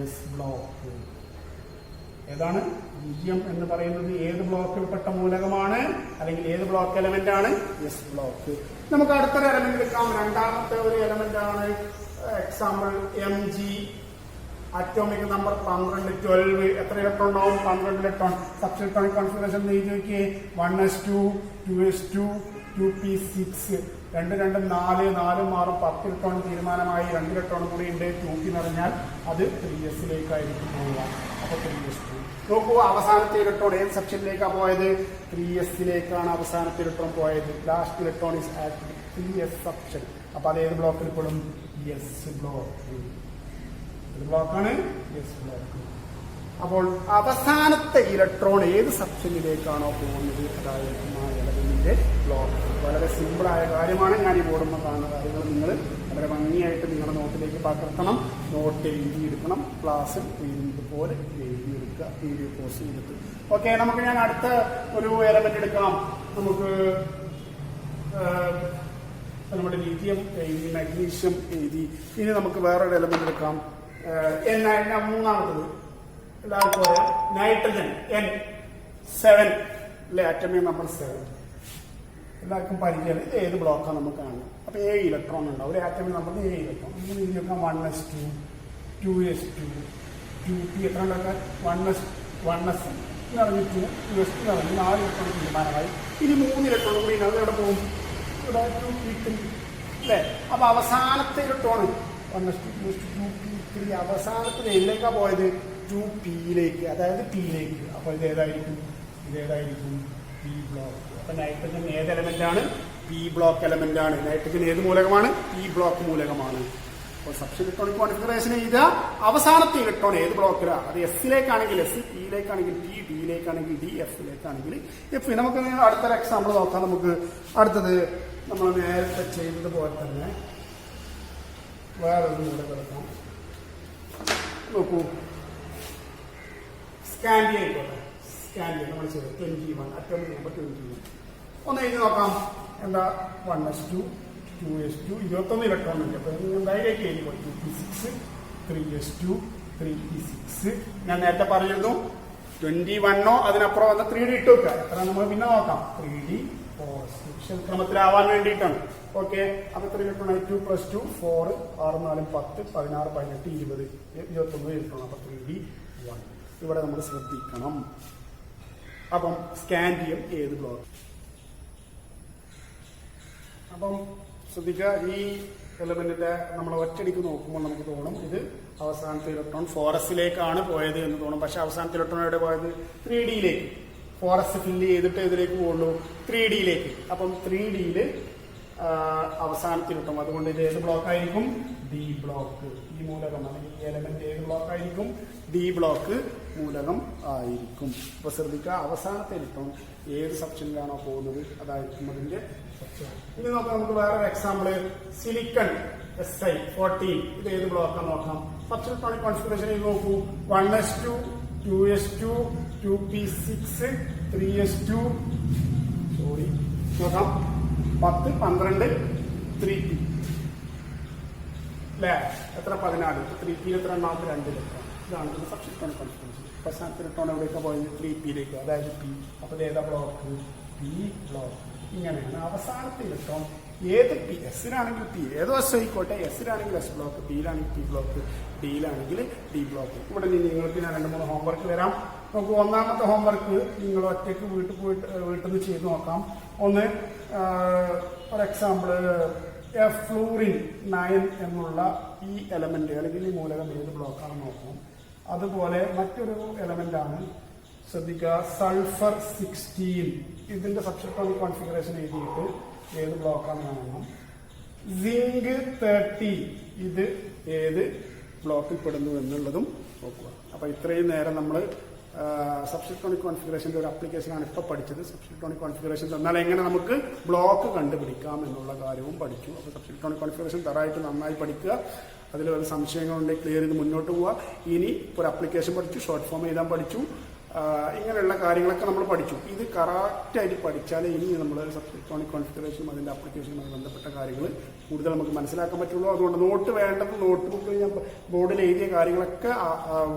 S block. ഏതാണ്? ലിഥിയം എന്ന് പറയുന്നത് ഏത് ബ്ലോക്കിൽപ്പെട്ട മൂലകമാണ്? അല്ലെങ്കിൽ ഏത് ബ്ലോക്ക് എലമെന്റ് ആണ്? S block. നമുക്ക് അടുത്തൊരു എലമെന്റ് എടുക്കാം. രണ്ടാമത്തെ ഒരു എലമെന്റ് ആണ്. Example Mg. Atomic number 12 12. എത്ര ഇലക്ട്രോൺ ഉണ്ടാവും? 12 ഇലക്ട്രോൺ. സബ്ഷെൽ ഇലക്ട്രോണിക് കോൺഫിഗറേഷൻ എഴുതി നോക്കിയേ. 1s2 2s2 2p6. 2 2 4 4 മാറും. 10 ഇലക്ട്രോൺ തീരുമാനമായി. 2 ഇലക്ട്രോൺ കൂടി ഉണ്ട്. 2p എന്ന് പറഞ്ഞാൽ അത് 3sലേക്കായിരിക്കും പോവുക. അപ്പൊ 3s2. നോക്കൂ, അവസാനത്തെ ഇലക്ട്രോൺ ഏത് സബ്ഷെല്ലിലേക്കാണ് പോയത്? 3sലേക്കാണ് അവസാനത്തെ ഇലക്ട്രോൺ പോയത്. Last electron is at 3s subshell. അപ്പൊ അത് ഏത് ബ്ലോക്കിൽ പെടും? S block. ബ്ലോക്കാണ് എസ് ബ്ലോക്ക്. അപ്പോൾ അവസാനത്തെ ഇലക്ട്രോൺ ഏത് സബ്ഷെല്ലിലേക്കാണോ പോകുന്നത് അതായിരിക്കും ആ എലമെന്റിന്റെ ബ്ലോക്ക്. വളരെ സിമ്പിളായ കാര്യമാണ്. ഞാൻ ഈ ബോർഡിൽ കാണുന്ന കാര്യങ്ങൾ നിങ്ങൾ വളരെ ഭംഗിയായിട്ട് നിങ്ങളുടെ നോട്ടിലേക്ക് പകർത്തണം. നോട്ട് എഴുതിയെടുക്കണം. ക്ലാസ്സിൽ എഴുതുന്നത് പോലെ എഴുതിയെടുക്കുക. വീഡിയോ പോസ് ചെയ്തിട്ട്. ഓക്കെ, നമുക്ക് ഞാൻ അടുത്ത ഒരു എലമെന്റ് എടുക്കാം. നമുക്ക് നമ്മുടെ ലിഥിയം എഴുതി, മാഗ്നീഷ്യം എഴുതി. ഇനി നമുക്ക് വേറൊരു എലമെന്റ് എടുക്കാം. മൂന്നാമത്തത് എല്ലാവർക്കും പറയാം. Nitrogen N7. അല്ലെ ആറ്റമിക് നമ്പർ 7 എല്ലാവർക്കും പരിചയമാണ്. ഇത് ഏത് ബ്ലോക്കാണ് നമുക്ക് കാണുന്നത്. അപ്പോൾ 7 ഇലക്ട്രോൺ ഉണ്ടാവും ഒരു ആറ്റമിക് നമ്പർ 7 ഇലക്ട്രോൺ. നമുക്ക് എഴുതി വെക്കാം 1s2 2s2 2p എത്ര ഉണ്ടാക്കാൻ 1s എന്ന് പറഞ്ഞ് 2s2 എന്ന് പറഞ്ഞ് 4 ഇലക്ട്രോൺ തീരുമാനമായി. ഇനി 3 ഇലക്ട്രോൺ കൂടി അത് എവിടെ പോകും? ഇവിടെ 2p3 അല്ലേ. അപ്പോൾ അവസാനത്തെ ഇലക്ട്രോൺ 1s2 2s2 2p3 അവസാനത്തിൽ ഏതിലേക്കാണ് പോയത്? 2pയിലേക്ക്, അതായത് പിയിലേക്ക്. അപ്പോൾ ഇതേതായിരിക്കും? P block. അപ്പൊ നൈട്രജൻ ഏത് എലമെന്റ് ആണ്? പി ബ്ലോക്ക് എലമെന്റ് ആണ്. നൈട്രജൻ ഏത് മൂലകമാണ്? പി ബ്ലോക്ക് മൂലകമാണ്. അപ്പോൾ സബ്സ്റ്റൻഷ്യൽ ഇലക്ട്രോണിക് കോൺഫിഗറേഷൻ ചെയ്താൽ അവസാനത്തെ ഇലക്ട്രോൺ ഏത് ബ്ലോക്കിലാണ്? അത് എസിലേക്കാണെങ്കിൽ എസ്, പിയിലേക്കാണെങ്കിൽ പി, ഡിയിലേക്കാണെങ്കിൽ ഡി, എഫിലേക്കാണെങ്കിൽ എഫ്. നമുക്ക് അടുത്തൊരു എക്സാമ്പിൾ നോക്കാം. നമുക്ക് അടുത്തത് നമ്മൾ നേരത്തെ ചെയ്തതുപോലെ തന്നെ വേറൊരു മൂലകം എടുക്കാം. നോക്കൂ, സ്കാൻഡിയ ആയിക്കോട്ടെ. സ്കാൻഡിയ നമ്മൾ ചെയ്ത് 21 അറ്റോമിക് നമ്പർ 21 ഒന്ന് എഴുതി നോക്കാം. എന്താ 1s2 2s2 21 ഇലക്ട്രോൺ ഉണ്ട്. അപ്പൊ എന്തായാലും എഴുതി 2p6 3s2 3p6. ഞാൻ നേരത്തെ പറഞ്ഞിരുന്നു 21 അതിനപ്പുറം വന്ന 3d ഇട്ട് വെക്കുക. എത്ര നമ്മൾ പിന്നെ നോക്കാം. 3d 4 ക്രമത്തിലാവാൻ വേണ്ടിയിട്ടാണ്. ഓക്കെ. അപ്പൊ 3 ഇലക്ട്രോൺ 2 + 2 4 6 4 10 16 18 20 21 ഇലക്ട്രോൺ. അപ്പൊ 3d 1 ഇവിടെ നമ്മൾ ശ്രദ്ധിക്കണം. അപ്പം സ്കാൻഡിയം ഏത് ബ്ലോക്ക്? അപ്പം ശ്രദ്ധിക്കുക, ഈ എലമെന്റിന്റെ നമ്മൾ ഒറ്റടിക്ക് നോക്കുമ്പോൾ നമുക്ക് തോന്നും ഇത് അവസാനത്തെ ഇലക്ട്രോൺ 4sലേക്കാണ് പോയത് എന്ന് തോന്നും. പക്ഷെ അവസാനത്തെ ഇലക്ട്രോൺ എവിടെ പോയത്? 3dയിലേക്ക്. 4s ഫില്ല് ചെയ്തിട്ട് ഇതിലേക്ക് പോകുള്ളൂ 3dയിലേക്ക്. അപ്പം 3dയിൽ അവസാനത്തെ ഇലക്ട്രോൺ. അതുകൊണ്ട് ഇത് ഏത് ബ്ലോക്ക് ആയിരിക്കും? D block. ഈ മൂലകം അല്ലെങ്കിൽ ഈ എലമെന്റ് ഏത് ബ്ലോക്ക് ആയിരിക്കും? ഡി ബ്ലോക്ക് മൂലകം ആയിരിക്കും. അപ്പൊ ശ്രദ്ധിക്കുക, അവസാനത്തെ ഇലക്ട്രോൺ ഏത് സബ്സ്റ്റൻസിലാണോ പോകുന്നത് അതായിരിക്കും അതിന്റെ സബ്സ്റ്റൻസ്. ഇനി നോക്കാം, നമുക്ക് വേറൊരു എക്സാമ്പിള് സിലിക്കൺ Si14. ഇത് ഏത് ബ്ലോക്കാണ് നോക്കാം. സബ്സ്റ്റൻസ് ഇലക്ട്രോണിക് കോൺഫിഗറേഷൻ ചെയ്ത് നോക്കൂ. 1s2 2s2 2p6 3s2 നോക്കാം 10 12 3p അല്ലേ. എത്ര? 14. 3p എത്ര എണ്ണാമത്തെ? 2 ഇലക്ട്രോൺ. ഇതാണ് സബ്സ്റ്റൻസ് ഇലക്ട്രോണിക് കോൺഫിഗറേഷൻ. അവസാനത്തെ ഇലക്ട്രോൺ എവിടെയൊക്കെ പോയത്? 3pയിലേക്ക്, അതായത് പി. അപ്പോൾ ഇത് ഏതാ ബ്ലോക്ക്? P block. ഇങ്ങനെയാണ് അവസാനത്തെ ഇലക്ട്രോൺ ഏത് പി. എസിലാണെങ്കിൽ പി, ഏതോ എസ് ആയിക്കോട്ടെ. എസിലാണെങ്കിൽ എസ് ബ്ലോക്ക്, പിയിലാണെങ്കിൽ പി ബ്ലോക്ക്, ഡിയിലാണെങ്കിൽ ഡി ബ്ലോക്ക്. ഇവിടെ നിങ്ങൾക്ക് ഞാൻ 2-3 ഹോംവർക്ക് തരാം. നമുക്ക് ഒന്നാമത്തെ ഹോംവർക്ക് നിങ്ങൾ ഒറ്റയ്ക്ക് വീട്ടിൽ നിന്ന് ചെയ്ത് നോക്കാം. ഒന്ന്, ഫോർ എക്സാമ്പിൾ ഫ്ലൂറിൻ 9 എന്നുള്ള ഈ എലമെന്റ് അല്ലെങ്കിൽ ഈ മൂലകം ഏത് ബ്ലോക്കാണെന്ന് നോക്കാം. അതുപോലെ മറ്റൊരു എലമെന്റ് ആണ്, ശ്രദ്ധിക്കുക, സൾഫർ 16. ഇതിന്റെ സബ്സ്റ്റൻസ് കോൺഫിഗറേഷൻ എഴുതിയിട്ട് ഏത് ബ്ലോക്കാണ് കാണണം. സിങ്ക് 30 ഇത് ഏത് ബ്ലോക്കിൽ പെടുന്നു എന്നുള്ളതും നോക്കുക. അപ്പൊ ഇത്രയും നേരം നമ്മൾ സബ്സ്റ്റൻസ് കോൺഫിഗറേഷന്റെ ഒരു ആപ്ലിക്കേഷനാണ് ഇപ്പോൾ പഠിച്ചത്. സബ്സ്റ്റൻസ് കോൺഫിഗറേഷൻ തന്നാൽ എങ്ങനെ നമുക്ക് ബ്ലോക്ക് കണ്ടുപിടിക്കാം എന്നുള്ള കാര്യവും പഠിച്ചു. അപ്പോൾ സബ്സ്റ്റൻസ് കോൺഫിഗറേഷൻ തറായിട്ട് നന്നായി പഠിക്കുക. അതിൽ ഒരു സംശയങ്ങളുണ്ടെങ്കിൽ ക്ലിയർ ചെയ്ത് മുന്നോട്ട് പോവുക. ഇനി ഒരു ആപ്ലിക്കേഷൻ പഠിച്ചു, ഷോർട്ട് ഫോം എഴുതാൻ പഠിച്ചു, ഇങ്ങനെയുള്ള കാര്യങ്ങളൊക്കെ നമ്മൾ പഠിച്ചു. ഇത് കറക്റ്റായിട്ട് പഠിച്ചാലേ ഇനി നമ്മൾ സബ്സ്റ്റൻസ് കോൺഫിഗറേഷനും അതിൻ്റെ ആപ്ലിക്കേഷനുമായി ബന്ധപ്പെട്ട കാര്യങ്ങൾ കൂടുതൽ നമുക്ക് മനസ്സിലാക്കാൻ പറ്റുള്ളൂ. അതുകൊണ്ട് നോട്ട് വേണ്ടത് നോട്ട് ബുക്കിൽ ഞാൻ ബോർഡിൽ എഴുതിയ കാര്യങ്ങളൊക്കെ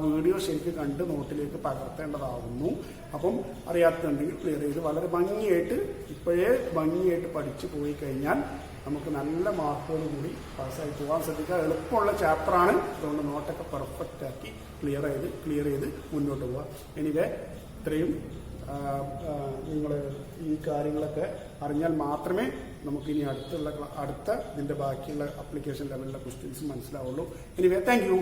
വീഡിയോ ശരിക്കും കണ്ട് നോട്ടിലേക്ക് പകർത്തേണ്ടതാകുന്നു. അപ്പം അറിയാത്തുണ്ടെങ്കിൽ ക്ലിയർ ചെയ്ത് വളരെ ഭംഗിയായിട്ട് ഇപ്പോഴേ ഭംഗിയായിട്ട് പഠിച്ചു പോയി കഴിഞ്ഞാൽ നമുക്ക് നല്ല മാർക്കോട് കൂടി പാസ്സായി പോകാൻ ശ്രദ്ധിക്കുക. എളുപ്പമുള്ള ചാപ്റ്ററാണ്. അതുകൊണ്ട് നോട്ടൊക്കെ പെർഫെക്റ്റ് ആക്കി ക്ലിയർ ചെയ്ത് മുന്നോട്ട് പോവുക. എനിവേ ഇത്രയും നിങ്ങൾ ഈ കാര്യങ്ങളൊക്കെ അറിഞ്ഞാൽ മാത്രമേ നമുക്കിനി അടുത്ത ഇതിൻ്റെ ബാക്കിയുള്ള ആപ്ലിക്കേഷൻ ലെവലിലെ ക്വസ്റ്റ്യൻസ് മനസ്സിലാവുള്ളൂ. Anyway thank you.